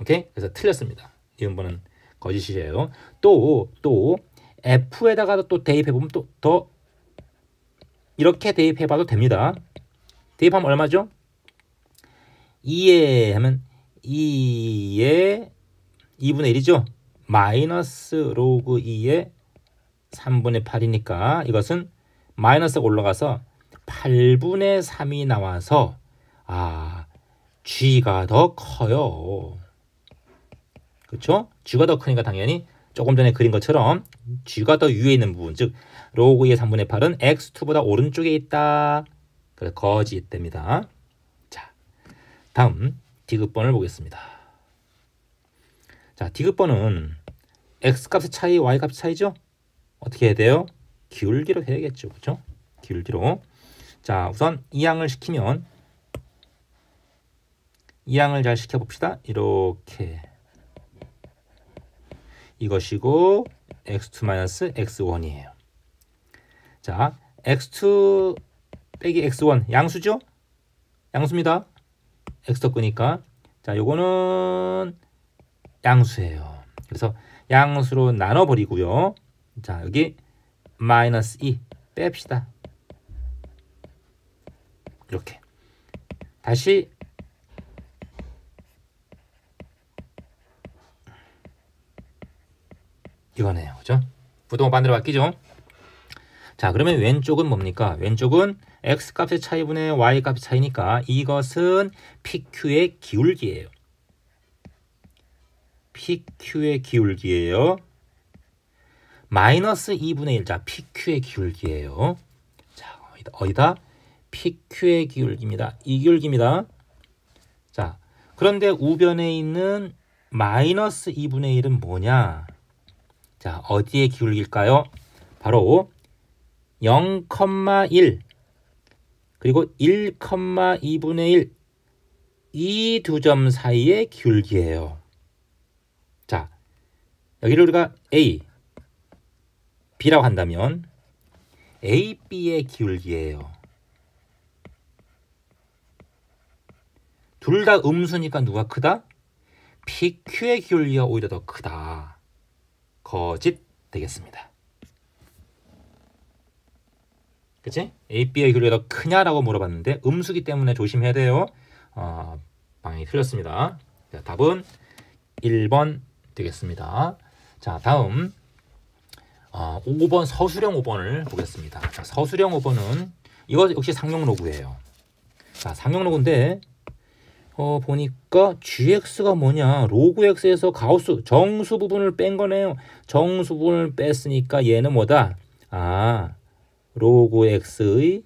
오케이? 그래서 틀렸습니다. 이 번은 거짓이에요. 또 F에다가 또 대입해보면 또 더 이렇게 대입해봐도 됩니다. 대입하면 얼마죠? 2에 하면 2의 2분의 1이죠. 마이너스 로그 2의 3분의 8이니까 이것은 마이너스가 올라가서 8분의 3이 나와서 G가 더 커요. 그렇죠? G가 더 크니까 당연히 조금 전에 그린 것처럼 G가 더 위에 있는 부분, 즉 로그 2의 3분의 8은 x2보다 오른쪽에 있다. 그래서 거짓됩니다. 자, 다음 디귿번을 보겠습니다. 자, 디귿번은 x값의 차이, y값의 차이죠? 어떻게 해야 돼요? 기울기로 해야겠죠. 그렇죠? 기울기로. 자, 우선 이항을 시키면 이항을 잘 시켜봅시다. 이렇게 이것이고 x2 x1이에요. 자, x2 빼기 x1 양수죠? 양수입니다. x 덕으니까. 자, 요거는 양수예요. 그래서 양수로 나눠버리고요. 자, 여기 마이너스 2 뺍시다. 이렇게. 다시 이거네요. 그죠? 부동호 반대로 바뀌죠? 자, 그러면 왼쪽은 뭡니까? 왼쪽은 x값의 차이분의 y값의 차이니까 이것은 PQ의 기울기예요. PQ의 기울기예요. 마이너스 2분의 1. 자, PQ의 기울기예요. 자, 어디다? PQ의 기울기입니다. 이 기울기입니다. 자, 그런데 우변에 있는 마이너스 2분의 1은 뭐냐? 자, 어디에 기울기일까요? 바로 0,1 그리고 1,2분의 1 이 두 점 사이의 기울기예요. 자, 여기를 우리가 A, B라고 한다면 A, B의 기울기예요. 둘 다 음수니까 누가 크다? PQ의 기울기가 오히려 더 크다. 거짓 되겠습니다. 그치? A, B의 기울기가 더 크냐라고 물어봤는데 음수기 때문에 조심해야 돼요. 방향이 틀렸습니다. 자, 답은 1번 되겠습니다. 자, 다음 5번 서술형 5번을 보겠습니다. 자, 서술형 5번은 이거 역시 상용 로그예요. 자, 상용 로그인데 보니까 gx가 뭐냐? 로그 x에서 가우스 정수 부분을 뺀 거네요. 정수 부분을 뺐으니까 얘는 뭐다? 로그 x의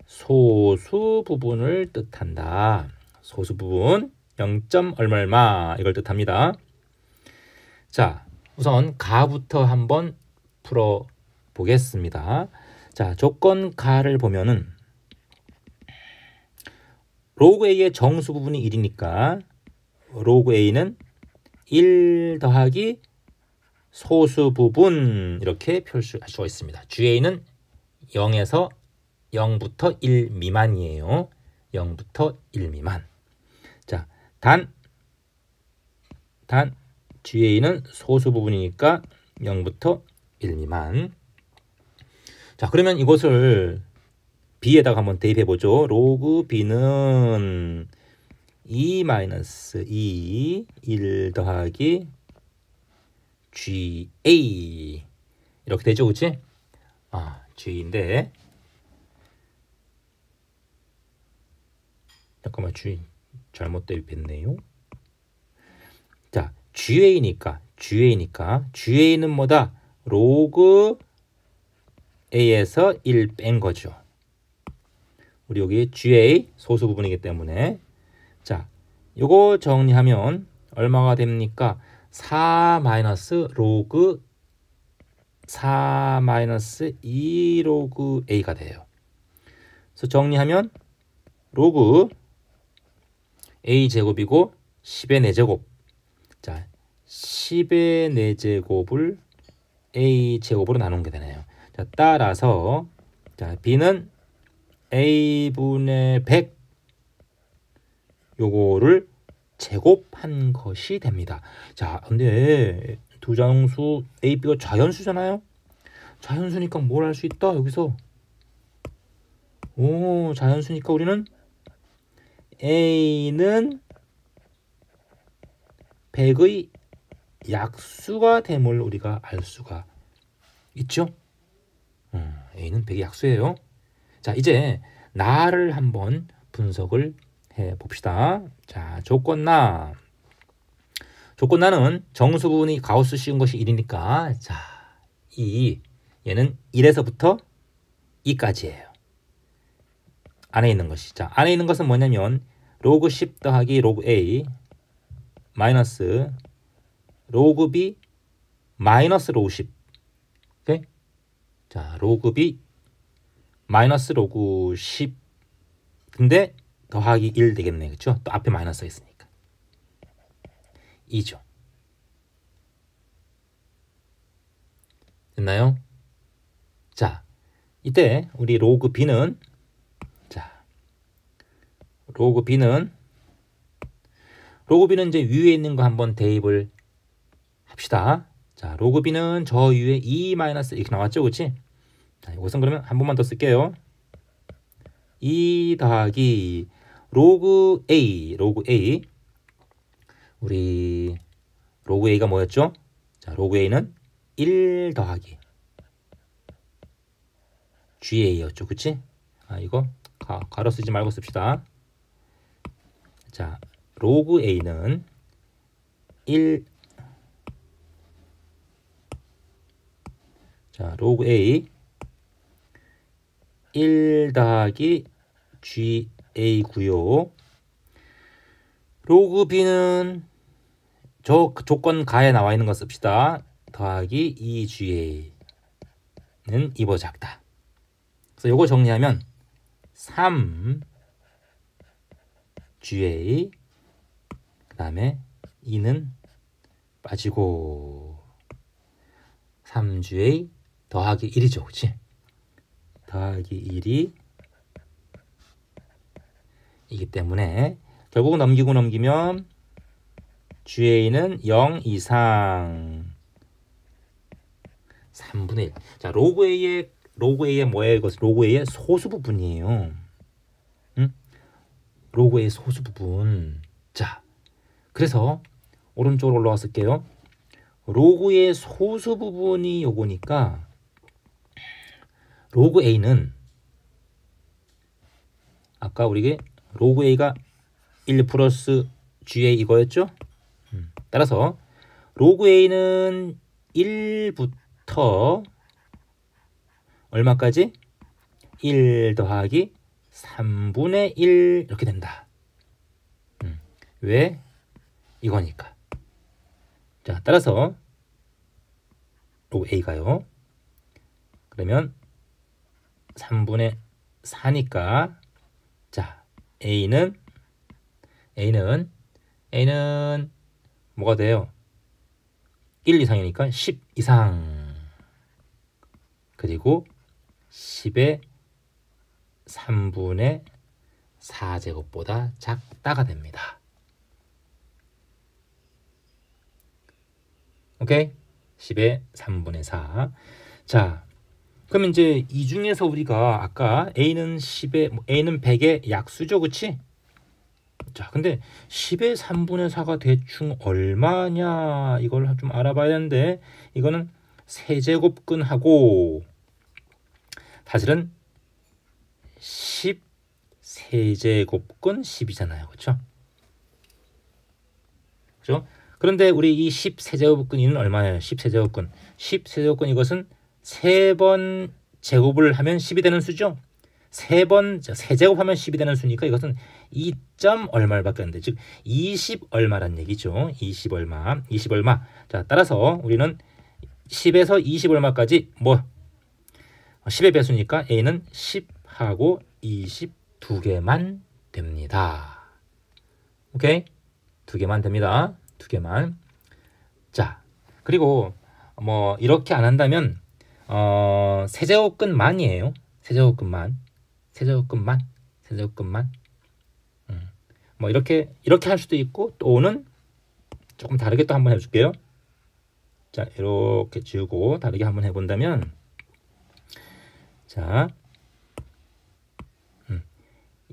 소수 부분을 뜻한다. 소수 부분 0. 얼마 이걸 뜻합니다. 자, 우선 가부터 한번 풀어 보겠습니다. 자, 조건 가를 보면은 로그 a의 정수 부분이 1이니까 로그 a는 1 더하기 소수 부분 이렇게 표시할 수가 있습니다. ga는 0에서 0부터 1 미만이에요. 0부터 1 미만. 자, 단 ga는 소수 부분이니까 0부터 1 미만. 자, 그러면 이것을 b에다가 한번 대입해 보죠. 로그 b는 2-2 1 더하기 ga 이렇게 되죠, 그치? g인데 잠깐만, g 잘못 대입했네요. 자, ga니까 ga는 뭐다? 로그 a에서 1 뺀 거죠. 우리 여기 ga 소수 부분이기 때문에. 자, 요거 정리하면 얼마가 됩니까? 4 로그 4 2 로그 a가 돼요. 그래서 정리하면 로그 a 제곱이고 10의 4제곱. 자, 10의 4제곱을 a 제곱으로 나눈 게 되네요. 자, 따라서 자, b는 a분의 100 요거를 제곱한 것이 됩니다. 자, 근데 두 자동수 a, b가 자연수잖아요. 자연수니까 뭘 할 수 있다 여기서. 자연수니까 우리는 a는 100의 약수가 됨을 우리가 알 수가 있죠. a는 100의 약수예요. 자, 이제 나를 한번 분석을 해 봅시다. 자, 조건나는 정수 부분이 가우스 씌운 것이 1이니까 자, 얘는 1에서부터 2까지예요. 안에 있는 것이. 자, 안에 있는 것은 뭐냐면 로그 10 더하기 로그 a 마이너스 로그 b 마이너스 로그 10. 오케이? 자, 로그 b 마이너스 로그 10. 근데 더하기 1 되겠네. 그렇죠? 또 앞에 마이너스가 있으니까. 2죠. 됐나요? 자, 이때 우리 로그 b는 이제 위에 있는 거 한번 대입을 합시다. 자, 로그 b는 저 위에 2 마이너스 이렇게 나왔죠, 그렇지? 자, 이것은 그러면 한 번만 더 쓸게요. 2 더하기 로그 a 우리 로그 a가 뭐였죠? 자, 로그 a는 1 더하기 ga였죠, 그치? 이거 가로 쓰지 말고 씁시다. 자, 로그 a는 1. 자, 로그 a 1 더하기 ga고요. 로그 b는 저 조건 가에 나와 있는 거 씁시다. 더하기 2ga는 2보다 작다. 그래서 요거 정리하면 3ga 그 다음에 2는 빠지고 3ga 더하기 1이죠, 그치? 더하기 1이 이기 때문에 결국 넘기면 ga는 0 이상 3분의 1. 자, 로그 a의 뭐예요? 이것은 로그 a의 소수 부분이에요. 응? 로그 a의 소수 부분. 자, 그래서 오른쪽으로 올라왔을게요. 로그의 소수 부분이 요거니까 로그 A는 아까 우리가 로그 A가 1 플러스 GA 이거였죠? 따라서 로그 A는 1부터 얼마까지? 1 더하기 3분의 1 이렇게 된다. 왜? 이거니까. 자, 따라서 로그 A가요. 그러면 3분의 4니까 자, A는 뭐가 돼요? 1 이상이니까 10 이상. 그리고 10의 3분의 4제곱보다 작다가 됩니다. 오케이? 10의 3분의 4. 자, 그럼 이제 이 중에서 우리가 아까 A는 100의 약수죠, 그치? 자, 근데 10의 3분의 4가 대충 얼마냐 이걸 좀 알아봐야 되는데 이거는 세제곱근하고 사실은 10 세제곱근 10이잖아요, 그렇죠? 그렇죠? 그런데 우리 이 10 세제곱근이는 얼마예요? 10 세제곱근. 10 세제곱근 이것은 3번 제곱을 하면 10이 되는 수죠. 3번 세제곱하면 10이 되는 수니까 이것은 2. 얼마밖에 안 돼. 즉 20 얼마란 얘기죠. 20 얼마. 20 얼마. 자, 따라서 우리는 10에서 20 얼마까지 10의 배수니까 A는 10하고 20 두 개만 됩니다. 오케이? 두 개만 됩니다. 두 개만. 자, 그리고 이렇게 안 한다면 세제곱근만이에요. 세제곱근만. 이렇게 할 수도 있고 또는 조금 다르게 또 한번 해줄게요. 자, 이렇게 지우고 다르게 한번 해본다면 자,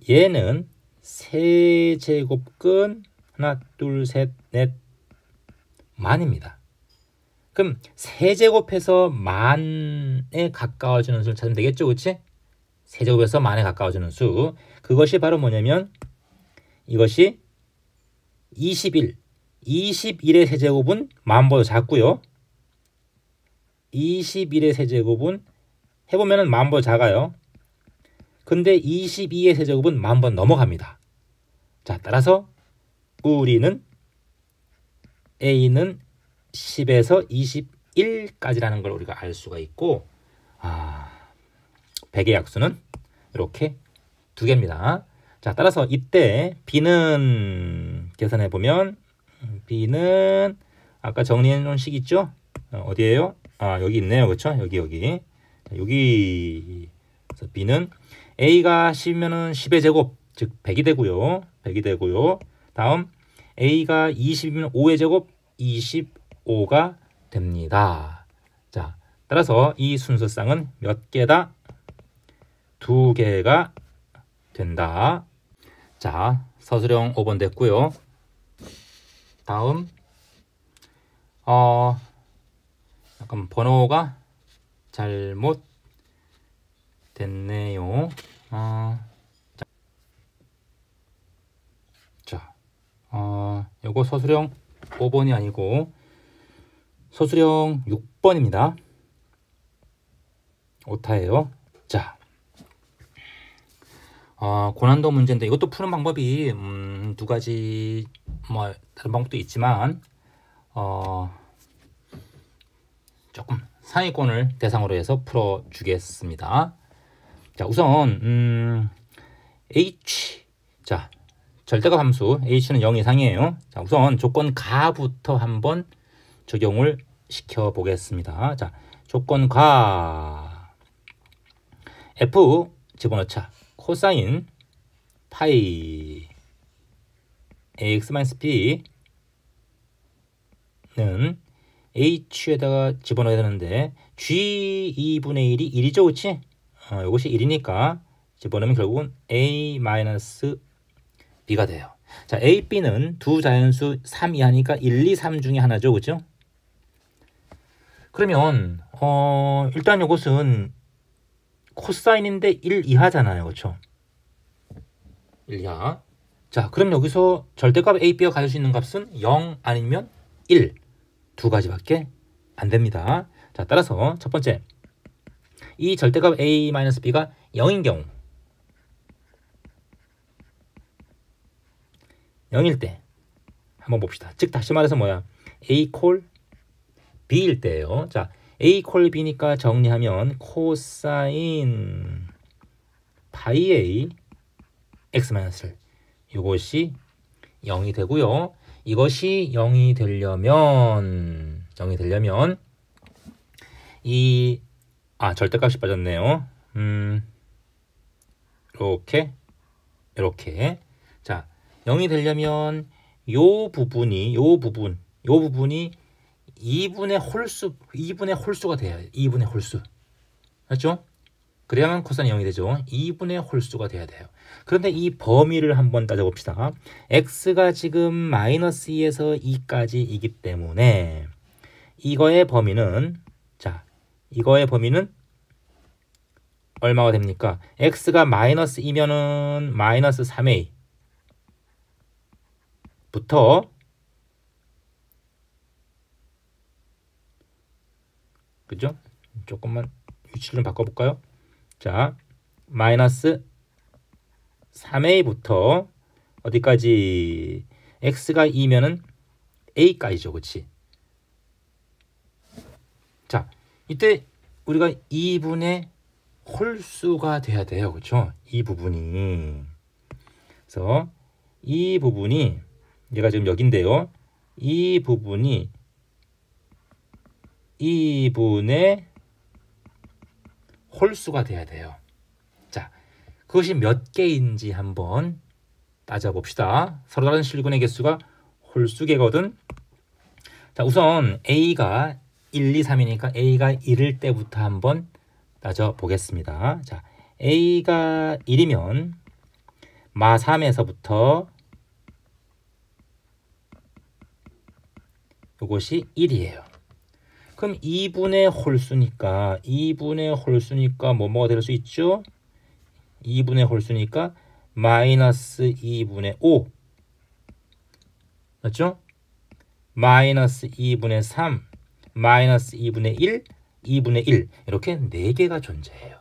얘는 세제곱근 하나, 둘, 셋, 넷 만입니다. 그럼 세제곱해서 만에 가까워지는 수를 찾으면 되겠죠, 그렇지? 세제곱해서 만에 가까워지는 수. 그것이 바로 뭐냐면 이것이 21. 21의 세제곱은 만보다 작고요. 21의 세제곱은 해보면 만보다 작아요. 근데 22의 세제곱은 만보다 넘어갑니다. 자, 따라서 우리는 A는 10에서 21까지라는 걸 우리가 알 수가 있고 100의 약수는 이렇게 두 개입니다. 자, 따라서 이때 B는 계산해 보면 B는 아까 정리해 놓은 식 있죠? 어디에요? 여기 있네요. 그렇죠? 여기. 그래서 B는 A가 10이면은 10의 제곱, 즉 100이 되고요. 100이 되고요. 다음 A가 20이면 5의 제곱, 25가 됩니다. 자, 따라서 이 순서쌍은 몇 개다? 2개가 된다. 자, 서술형 5번 됐고요. 다음 약간 번호가 잘못 됐네요. 요거 서술형 5번이 아니고 서술형 6번입니다. 오타예요. 자, 고난도 문제인데 이것도 푸는 방법이 두 가지 다른 방법도 있지만 조금 상위권을 대상으로 해서 풀어주겠습니다. 자, 우선 H, 자, 절대값 함수 H는 0 이상이에요. 자, 우선 조건 가부터 한번 적용을 시켜 보겠습니다. 자, 조건 가 F 집어넣자. 코사인 파이 AX-B는 H에다가 집어넣어야 되는데 G 2분의 1이 1이죠, 그치? 이것이 1이니까 집어넣으면 결국은 A-B가 돼요. 자, A, B는 두 자연수 3 이하니까 1, 2, 3 중에 하나죠, 그죠? 그러면 일단 이것은 코사인인데 1 이하잖아요. 그렇죠? 1 이하. 자, 그럼 여기서 절대값 a, b가 가질 수 있는 값은 0 아니면 1. 두 가지밖에 안 됩니다. 자, 따라서 첫 번째, 이 절대값 a-b가 0인 경우, 0일 때 한번 봅시다. 즉 다시 말해서 뭐야? a 콜 b일 때예요. 자, a 콜 b니까 정리하면 코사인 파이 a x-1 이것이 0이 되고요. 이것이 0이 되려면 이 절대값이 빠졌네요. 이렇게 자, 0이 되려면 요 부분이 2분의 홀수가 돼야 돼요. 2분의 홀수. 맞죠? 그래야만 코사인 0이 되죠. 2분의 홀수가 돼야 돼요. 그런데 이 범위를 한번 따져봅시다. x가 지금 마이너스 2에서 2까지이기 때문에 이거의 범위는 얼마가 됩니까? x가 마이너스 2면은 마이너스 3a 부터 그죠? 조금만 위치를 좀 바꿔볼까요? 자, 마이너스 3a부터 어디까지? x가 2면은 a까지죠. 그치? 자, 이때 우리가 2분의 홀수가 돼야 돼요. 그쵸? 이 부분이. 그래서 이 부분이 얘가 지금 여긴데요. 이 부분이 2분의 홀수가 돼야 돼요. 자, 그것이 몇 개인지 한번 따져봅시다. 서로 다른 실근의 개수가 홀수개거든. 자, 우선 a가 1, 2, 3이니까 a가 1일 때부터 한번 따져보겠습니다. 자, a가 1이면 마 3에서부터 이것이 1이에요. 그럼 2분의 홀수니까 뭐가 될 수 있죠? 2분의 홀수니까 마이너스 2분의 5 맞죠? 마이너스 2분의 3 마이너스 2분의 1 2분의 1 이렇게 4개가 존재해요.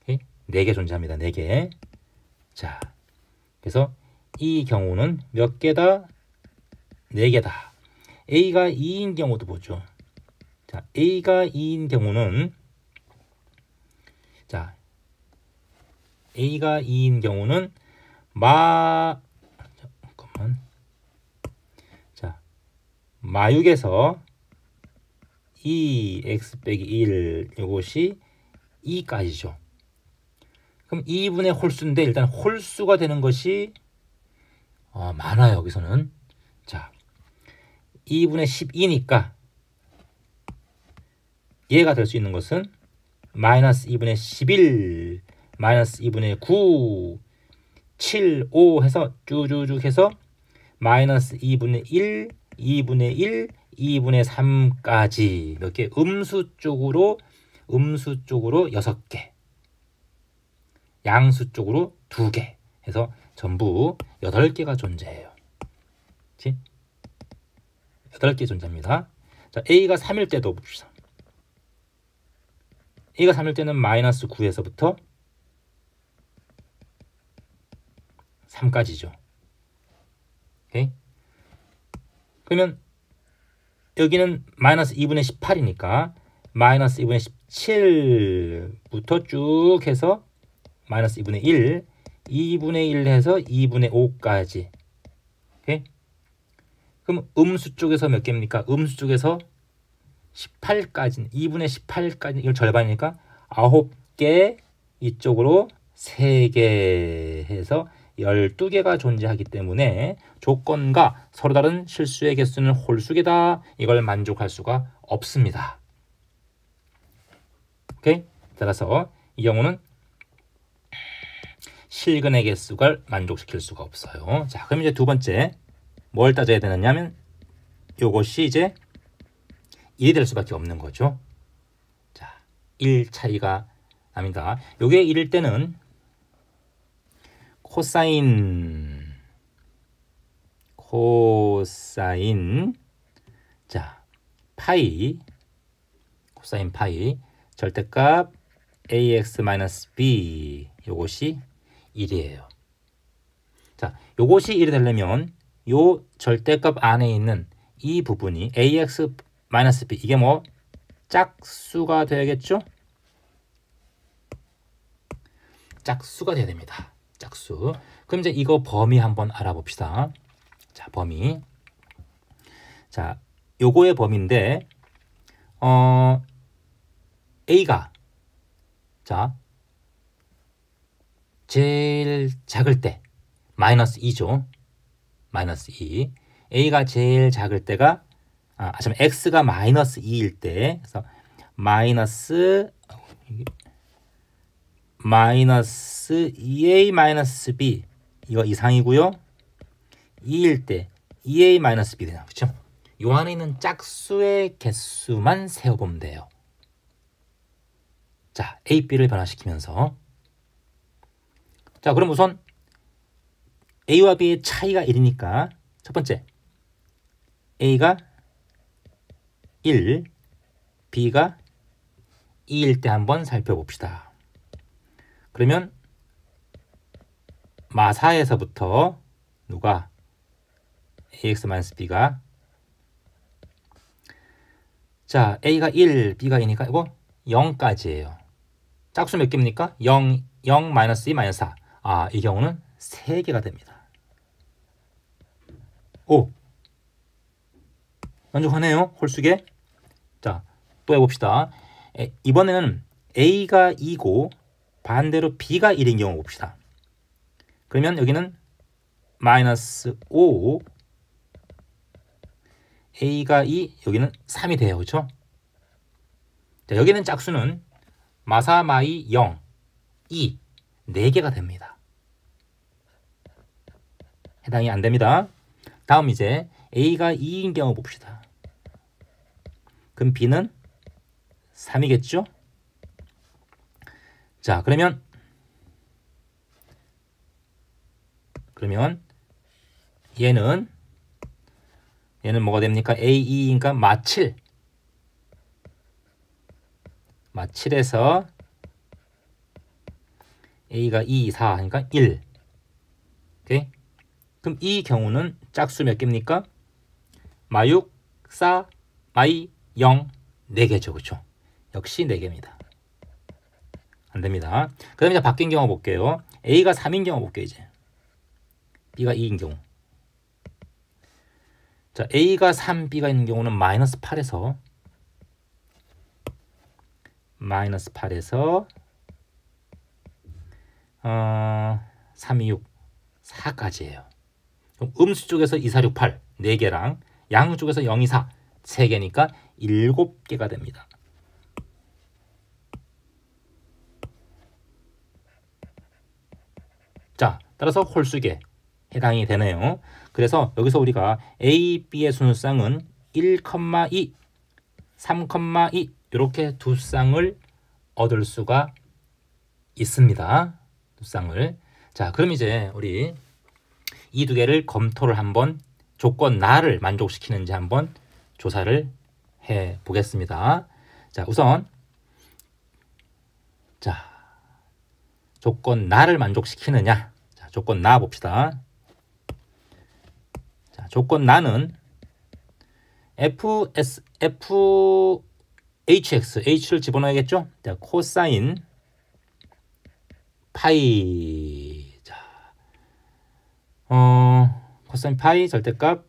오케이? 4개 존재합니다. 4개. 자, 그래서 이 경우는 몇 개다? 4개다. a가 2인 경우도 보죠. 자, a가 2인 경우는 마6에서 2x 빼기 1 이것이 2까지죠. 그럼 2분의 홀수인데 일단 홀수가 되는 것이 많아요. 여기서는. 자, 2분의 12니까 얘가 될 수 있는 것은 마이너스 2분의 11 마이너스 2분의 9 7, 5 해서 쭉쭉쭉 해서 마이너스 2분의 1 2분의 1 2분의 3까지 이렇게 음수 쪽으로 6개 양수 쪽으로 2개 해서 전부 8개가 존재해요. 그치? 8개 존재합니다. 자, a가 3일 때도 봅시다. a가 3일 때는 마이너스 9에서부터 3까지죠. 오케이? 그러면 여기는 마이너스 2분의 18이니까 마이너스 2분의 17부터 쭉 해서 마이너스 2분의 1 2분의 1 해서 2분의 5까지. 오케이? 그럼 음수 쪽에서 몇 개입니까? 음수 쪽에서 18까지 2분의 18까지 이걸 절반이니까 9개 이쪽으로 3개 해서 12개가 존재하기 때문에 조건과 서로 다른 실수의 개수는 홀수개다. 이걸 만족할 수가 없습니다. 오케이? 따라서 이 경우는 실근의 개수를 만족시킬 수가 없어요. 자, 그럼 이제 두 번째 뭘 따져야 되느냐면 요것이 이제 1이 될 수밖에 없는 거죠. 자, 1 차이가 납니다. 요게 1일 때는 코사인 자 파이 코사인 파이 절대값 ax-b 요것이 1이에요. 자, 요것이 1이 되려면 요 절대값 안에 있는 이 부분이 ax-b 이게 뭐 짝수가 돼야겠죠? 짝수가 돼야 됩니다. 짝수. 그럼 이제 이거 범위 한번 알아봅시다. 자, 범위. 자, 요거의 범위인데 A가 자 제일 작을 때 마이너스 2죠. 마이너스 2. A가 제일 작을 때가 X가 마이너스 2일 때 그래서 마이너스 2A 마이너스 B 이거 이상이고요. 2일 때 2A 마이너스 B 되나 그렇죠? 요 안에 있는 짝수의 개수만 세어보면 돼요. 자, A, B를 변화시키면서 자, 그럼 우선 A와 B의 차이가 1이니까 첫 번째 A가 1, B가 2일 때 한번 살펴봅시다. 그러면 마사에서부터 누가 ax-b가 자 a가 1, b가 2니까 이거 0까지예요. 짝수 몇 개입니까? 0, 0, 마이너스 2, 마이너스 4. 이 경우는 3개가 됩니다. 오! 만족하네요. 홀수계. 자, 또 해봅시다. 이번에는 a가 2고 반대로 b가 1인 경우 봅시다. 그러면 여기는 마이너스 5 a가 2 여기는 3이 돼요. 그렇죠? 자, 여기는 짝수는 마사 마이 0 2 4개가 됩니다. 해당이 안 됩니다. 다음 이제 a가 2인 경우 봅시다. 그럼 b는 3이겠죠? 자, 그러면 얘는 뭐가 됩니까? A2니까 마7 마7에서 A가 2, 4 하니까 1 오케이? 그럼 이 경우는 짝수 몇 개입니까? 마6, 4, 마이 0 4개죠. 그렇죠? 역시 4개입니다. 안됩니다. 그 다음에 이제 바뀐 경우 볼게요. A가 3인 경우 볼게요. 이제 B가 2인 경우 자 A가 3, B가 있는 경우는 마이너스 8에서 3, 2, 6, 4까지예요. 그럼 음수 쪽에서 2, 4, 6, 8 4개랑 양 쪽에서 0, 2, 4 3개니까 7개가 됩니다. 자, 따라서 홀수계 해당이 되네요. 그래서 여기서 우리가 A, B의 순수쌍은 1,2, 3,2 이렇게 두 쌍을 얻을 수가 있습니다. 두 쌍을. 자, 그럼 이제 우리 이 두 개를 검토를 한번 조건 나를 만족시키는지 한번 조사를 해 보겠습니다. 자, 우선 자, 조건 나를 만족시키느냐? 자, 조건 나 봅시다. 자, 조건 나는 h를 집어넣어야겠죠? 자, 코사인 파이. 자, 코사인 파이 절대값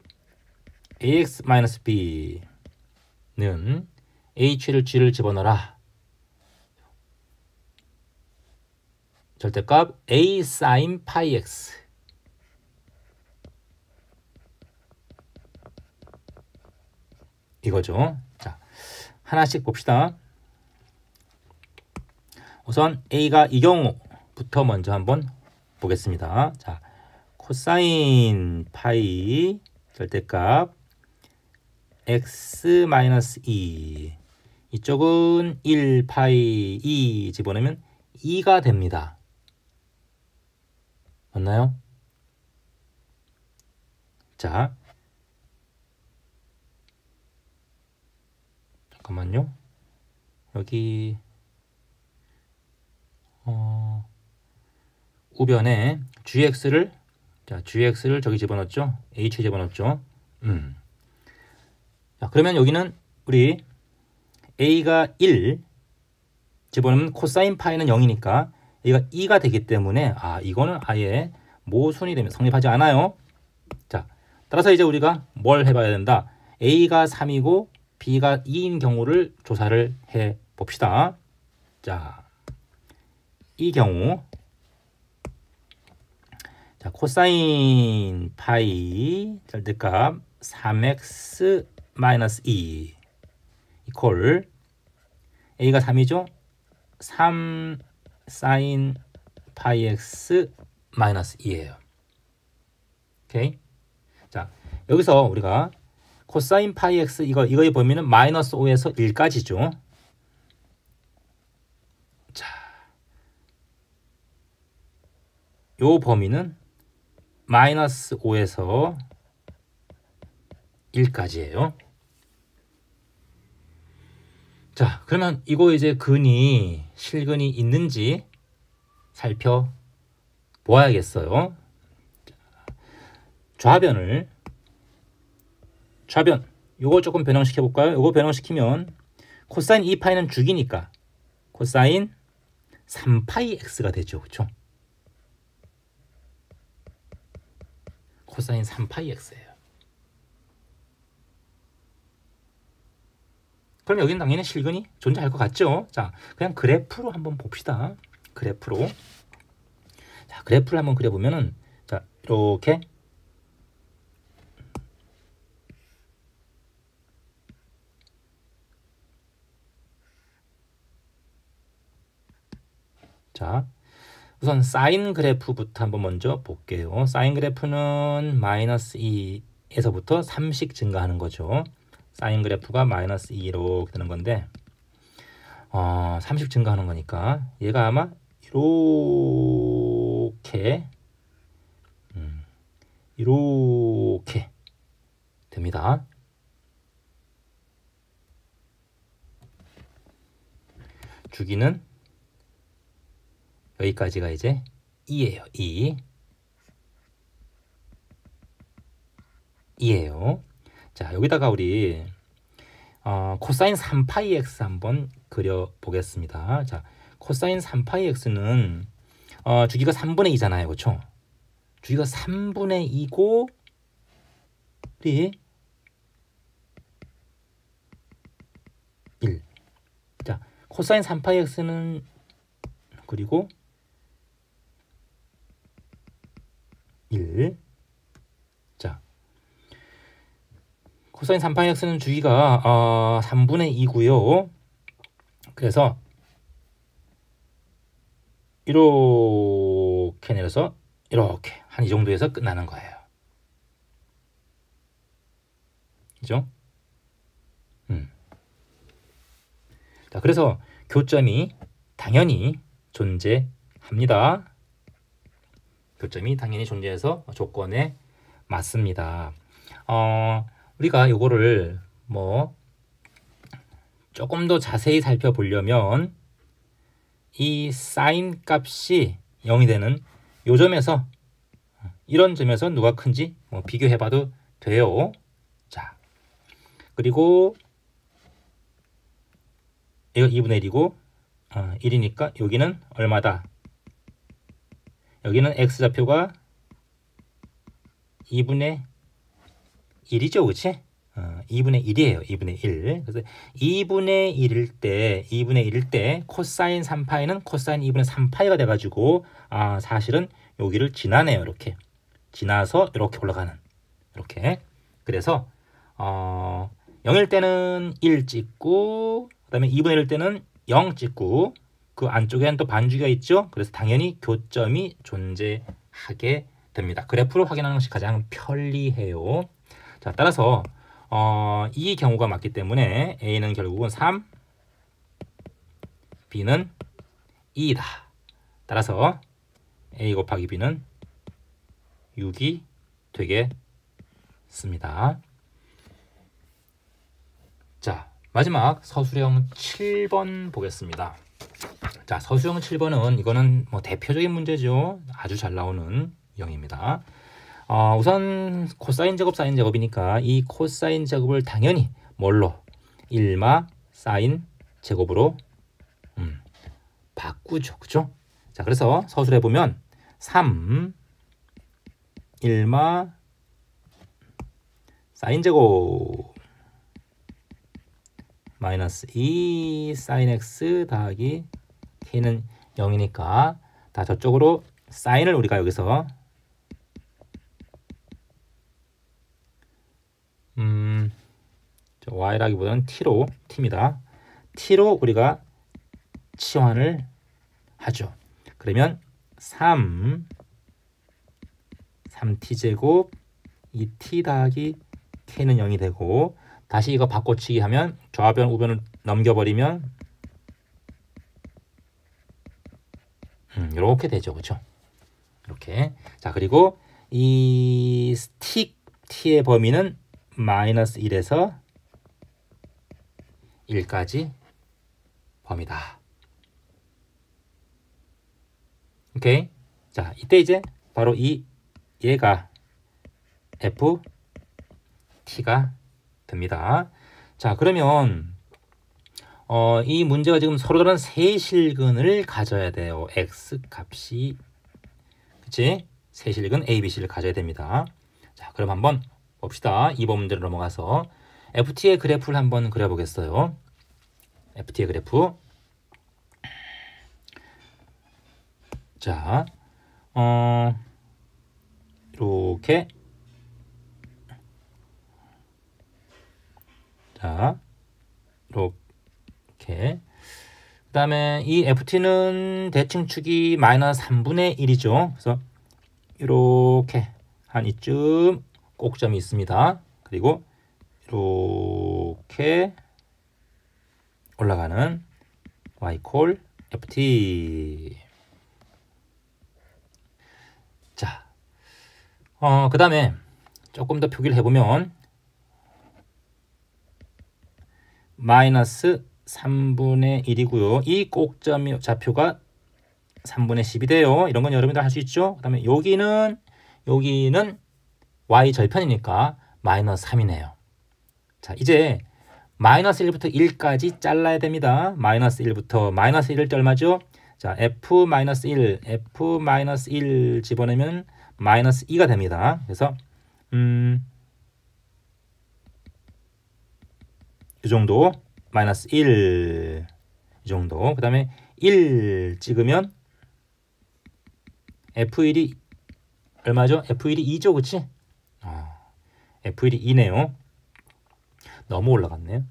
ax-b는 h를 g를 집어넣어라. 절대값 a sin 파이 x 이거죠. 자, 하나씩 봅시다. 우선 a가 이 경우부터 먼저 한번 보겠습니다. 자, 코사인 파이 절대값 x 마이너스 2 이쪽은 1 파이 2 집어넣으면 2가 됩니다. 맞나요? 자, 잠깐만요. 여기 우변에 gx를 저기 집어넣었죠. h 집어넣었죠. 자, 그러면 여기는 우리 a가 1 집어넣으면 코사인 파이는 0이니까 a가 2가 되기 때문에 이거는 아예 모순이 되면 성립하지 않아요. 자, 따라서 이제 우리가 뭘 해봐야 된다. a가 3이고 b가 2인 경우를 조사를 해 봅시다. 자, 이 경우 자, 코사인 파이 절대값 3x 마이너스 2 이퀄 a가 3이죠. 3 사인 파이 x 마이너스 2예요. 오케이. 자, 여기서 우리가 코사인 파이 x 이거의 범위는 마이너스 5에서 1까지죠. 자, 요 범위는 마이너스 5에서 1까지예요. 자, 그러면 이거 이제 실근이 있는지 살펴보아야겠어요. 좌변 요거 조금 변형시켜 볼까요? 요거 변형시키면 코사인 2파이는 죽이니까 코사인 3파이 x가 되죠. 그렇죠? 코사인 3파이 x예요. 그럼 여기는 당연히 실근이 존재할 것 같죠? 자, 그냥 그래프로 한번 봅시다. 그래프로. 자, 그래프를 한번 그려보면은, 자, 이렇게. 자, 우선 사인 그래프부터 한번 먼저 볼게요. 사인 그래프는 마이너스 2에서부터 3씩 증가하는 거죠. 사인 그래프가 마이너스 2 이렇게 되는 건데 30 증가하는 거니까 얘가 아마 이렇게 됩니다. 주기는 여기까지가 이제 2예요. 2예요. 자, 여기다가 우리 코사인 3파이 x 한번 그려보겠습니다. 자, 코사인 3파이 x는 주기가 3분의 2잖아요. 그렇죠? 주기가 3분의 2고 우리 1. 자, 코사인 3파이 x는 그리고 1. 자, 코사인 3파이 x는 주기가 3분의 2고요. 그래서 이렇게 내려서 이렇게 한 이 정도에서 끝나는 거예요. 그죠? 자, 그래서 교점이 당연히 존재합니다. 교점이 당연히 존재해서 조건에 맞습니다. 우리가 요거를 조금 더 자세히 살펴보려면 이 사인 값이 0이 되는 요 점에서 이런 점에서 누가 큰지 비교해봐도 돼요. 자, 그리고 이거 2분의 1이고 1이니까 여기는 얼마다? 여기는 x좌표가 2분의 1이죠. 그치? 2분의 1이에요. 2분의 1. 그래서 2분의 1일 때 코사인 3파이는 코사인 2분의 3파이가 돼가지고 사실은 여기를 지나네요. 이렇게. 지나서 이렇게 올라가는. 이렇게. 그래서 0일 때는 1 찍고 그 다음에 2분의 1일 때는 0 찍고 그 안쪽에는 또 반주기가 있죠. 그래서 당연히 교점이 존재하게 됩니다. 그래프로 확인하는 것이 가장 편리해요. 자, 따라서 이 경우가 맞기 때문에 A는 결국은 3, B는 2다. 따라서 A 곱하기 B는 6이 되겠습니다. 자, 마지막 서술형 7번 보겠습니다. 자, 서술형 7번은 이거는 뭐 대표적인 문제죠. 아주 잘 나오는 유형입니다. 우선 코사인 제곱, 사인 제곱이니까 이 코사인 제곱을 당연히 뭘로? 1마 사인 제곱으로 바꾸죠. 그죠? 자, 그래서 서술해 보면 3 1마 사인 제곱 마이너스 2 사인 x 더하기 k는 0이니까 다 저쪽으로 사인을 우리가 여기서 y라기보다는 t입니다. t로 우리가 치환을 하죠. 그러면 3t 제곱 2t 더하기 k는 0이 되고, 다시 이거 바꿔치기 하면 좌변 우변을 넘겨버리면 이렇게 되죠. 그렇죠? 이렇게. 자, 그리고 이 스틱 t의 범위는 마이너스 1에서 1까지 범위다. 오케이. 자, 이때 이제 바로 얘가 ft가 됩니다. 자, 그러면 이 문제가 지금 서로 다른 세실근을 가져야 돼요. x 값이, 그치? 세실근 a, b, c를 가져야 됩니다. 자, 그럼 한번 봅시다. 2번 문제로 넘어가서 ft의 그래프를 한번 그려보겠어요. ft의 그래프. 자, 이렇게. 자, 이렇게. 그 다음에 이 ft는 대칭축이 마이너스 3분의 1이죠. 그래서 이렇게 한 이쯤 꼭점이 있습니다. 그리고 이렇게 올라가는 y 콜 ft. 자, 그 다음에 조금 더 표기를 해보면 마이너스 3분의 1이고요. 이 꼭점 좌표가 3분의 10이 돼요. 이런 건 여러분들 할 수 있죠. 그 다음에 여기는 y 절편이니까 마이너스 3이네요. 자, 이제 마이너스 1부터 1까지 잘라야 됩니다. 마이너스 1부터 마이너스 1을 때 얼마죠? 자, f-1 집어내면 마이너스 2가 됩니다. 그래서 이 정도, 마이너스 1, 이 정도. 그 다음에 1 찍으면 f1이 얼마죠? f1이 2죠, 그치? f1이 2네요. 너무 올라갔네요.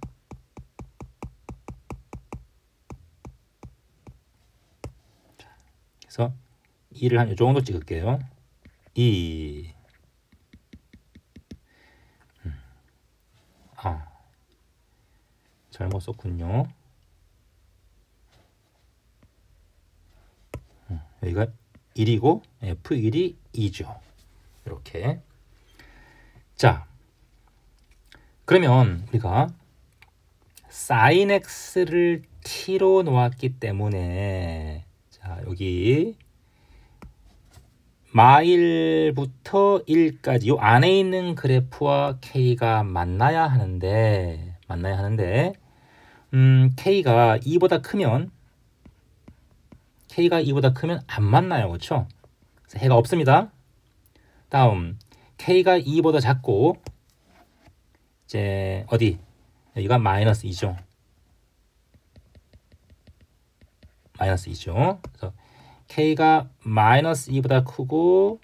그래서 2를 한 이 정도 찍을게요. 2. 잘못 썼군요. 여기가 1이고 f1이 2죠. 이렇게. 자, 그러면 우리가 sin x를 t로 놓았기 때문에, 자, 여기 마일부터 1까지 요 안에 있는 그래프와 k가 만나야 하는데 k가 2보다 크면 안 만나요. 그렇죠? 그래서 해가 없습니다. 다음, k가 2보다 작고 이제 어디? 여기가 마이너스 2죠. 마이너스 2죠. 그래서 k가 마이너스 2보다 크고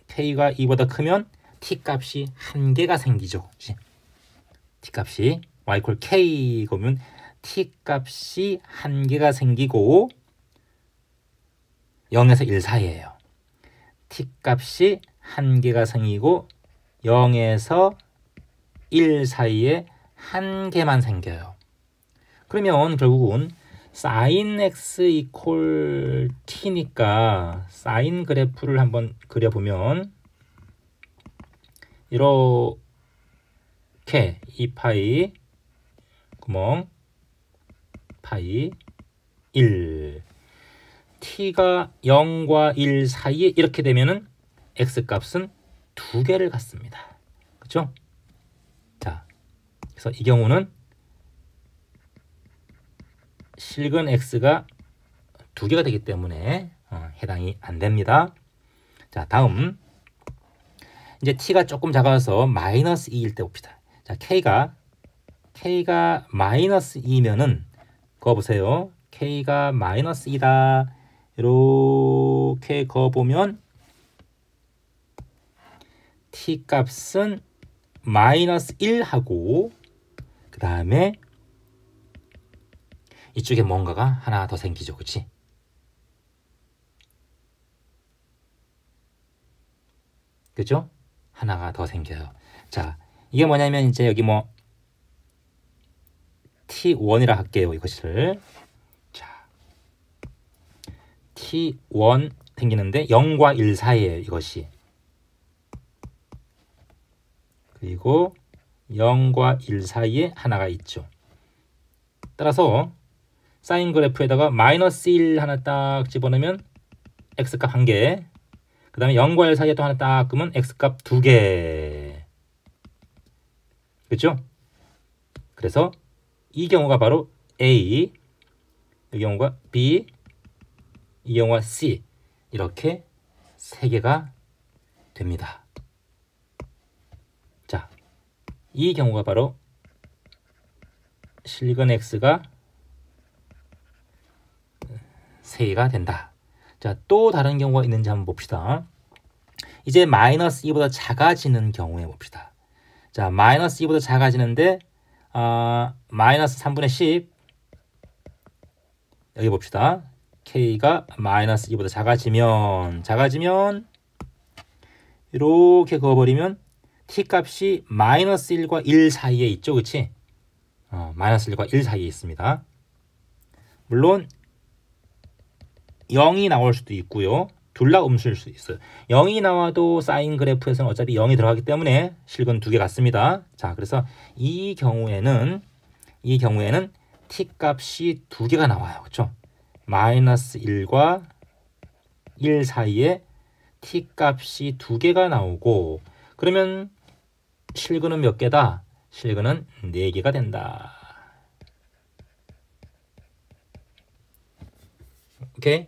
k가 2보다 크면 t 값이 한 개가 생기죠. 그치? t 값이 y 콜 k 그러면 t 값이 한 개가 생기고 0에서 1 사이에요. t 값이 한 개가 생기고 0에서 1 사이에 한 개만 생겨요. 그러면 결국은 sin x 이퀄 t니까 사인 그래프를 한번 그려보면 이렇게 2파이 구멍 파이 1 t가 0과 1 사이에 이렇게 되면은 x 값은 2개를 갖습니다. 그렇죠? 자, 그래서 이 경우는 실근 x가 2개가 되기 때문에 해당이 안 됩니다. 자, 다음 이제 t가 조금 작아서 마이너스 2일 때 봅시다. 자, k가 마이너스 2면은 그거 보세요. k가 마이너스 2다. 이렇게 그어보면 t 값은 마이너스 1하고 그 다음에 이쪽에 뭔가가 하나 더 생기죠. 그치? 그죠? 하나가 더 생겨요. 자, 이게 뭐냐면 이제 여기 뭐 t1이라 할게요. 이것을. 자, t1 생기는데 0과 1 사이에요. 이것이. 그리고 0과 1 사이에 하나가 있죠. 따라서 사인 그래프에다가 마이너스 1 하나 딱 집어넣으면 x값 1개, 그 다음에 0과 1 사이에 또 하나 딱 끄면 x값 2개. 그렇죠? 그래서 이 경우가 바로 A, 이 경우가 B, 이 경우가 C 이렇게 3개가 됩니다. 자, 이 경우가 바로 실근 x가 3개가 된다. 자, 또 다른 경우가 있는지 한번 봅시다. 이제 마이너스 2보다 작아지는 경우에 봅시다. 자, 마이너스 2보다 작아지는데 마이너스 3분의 10 여기 봅시다. k가 마이너스 2보다 작아지면 이렇게 그어버리면 t값이 마이너스 1과 1 사이에 있죠. 그치? 마이너스 1과 1 사이에 있습니다. 물론 0이 나올 수도 있고요. 둘 다 음수일 수도 있어요. 0이 나와도 사인 그래프에서는 어차피 0이 들어가기 때문에 실근 2개 같습니다. 자, 그래서 이 경우에는 t값이 2개가 나와요. 그렇죠? 마이너스 1과 1 사이에 t값이 2개가 나오고, 그러면 실근은 몇 개다? 실근은 4개가 된다. 오케이?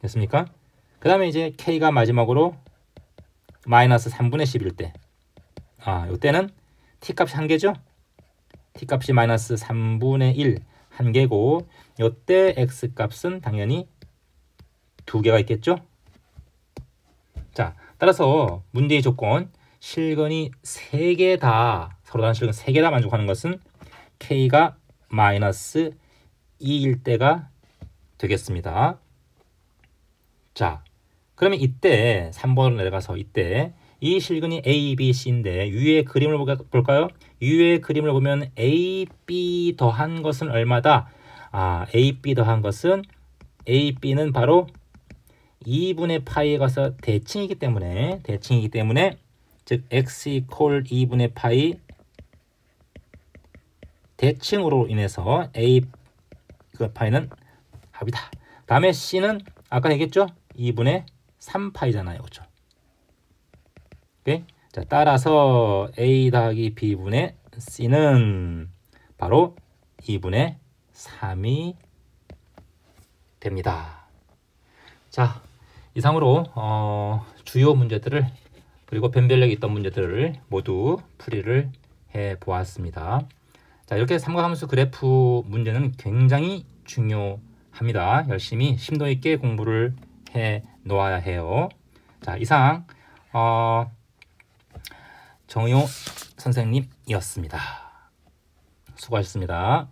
됐습니까? 그 다음에 이제 k가 마지막으로 마이너스 3분의 10일 때, 이때는 t값이 1개죠? t값이 마이너스 3분의 1 1개고, 이때 x값은 당연히 2개가 있겠죠? 자, 따라서 문제의 조건, 실근이 3개다, 서로 다른 실근 3개다 만족하는 것은 k가 마이너스 2일 때가 되겠습니다. 자, 그러면 이때 3번으로 내려가서 이때 이 실근이 A, B, C인데 위의 그림을 볼까요? 위의 그림을 보면 A, B 더한 것은 얼마다? A, B 더한 것은 A, B는 바로 2분의 파이에 가서 대칭이기 때문에 즉 x 이퀄 2분의 파이 대칭으로 인해서 A 그 파이는 합이다. 다음에 C는 아까 얘기했죠? 2분의 3파이잖아요. 그렇죠? 오케이? 자, 따라서 A 더하기 B분의 C는 바로 2분의 3이 됩니다. 자, 이상으로 주요 문제들을 그리고 변별력이 있던 문제들을 모두 풀이를 해 보았습니다. 자, 이렇게 삼각함수 그래프 문제는 굉장히 중요합니다. 열심히 심도 있게 공부를 해 놓아야 해요. 자, 이상 정효 선생님이었습니다. 수고하셨습니다.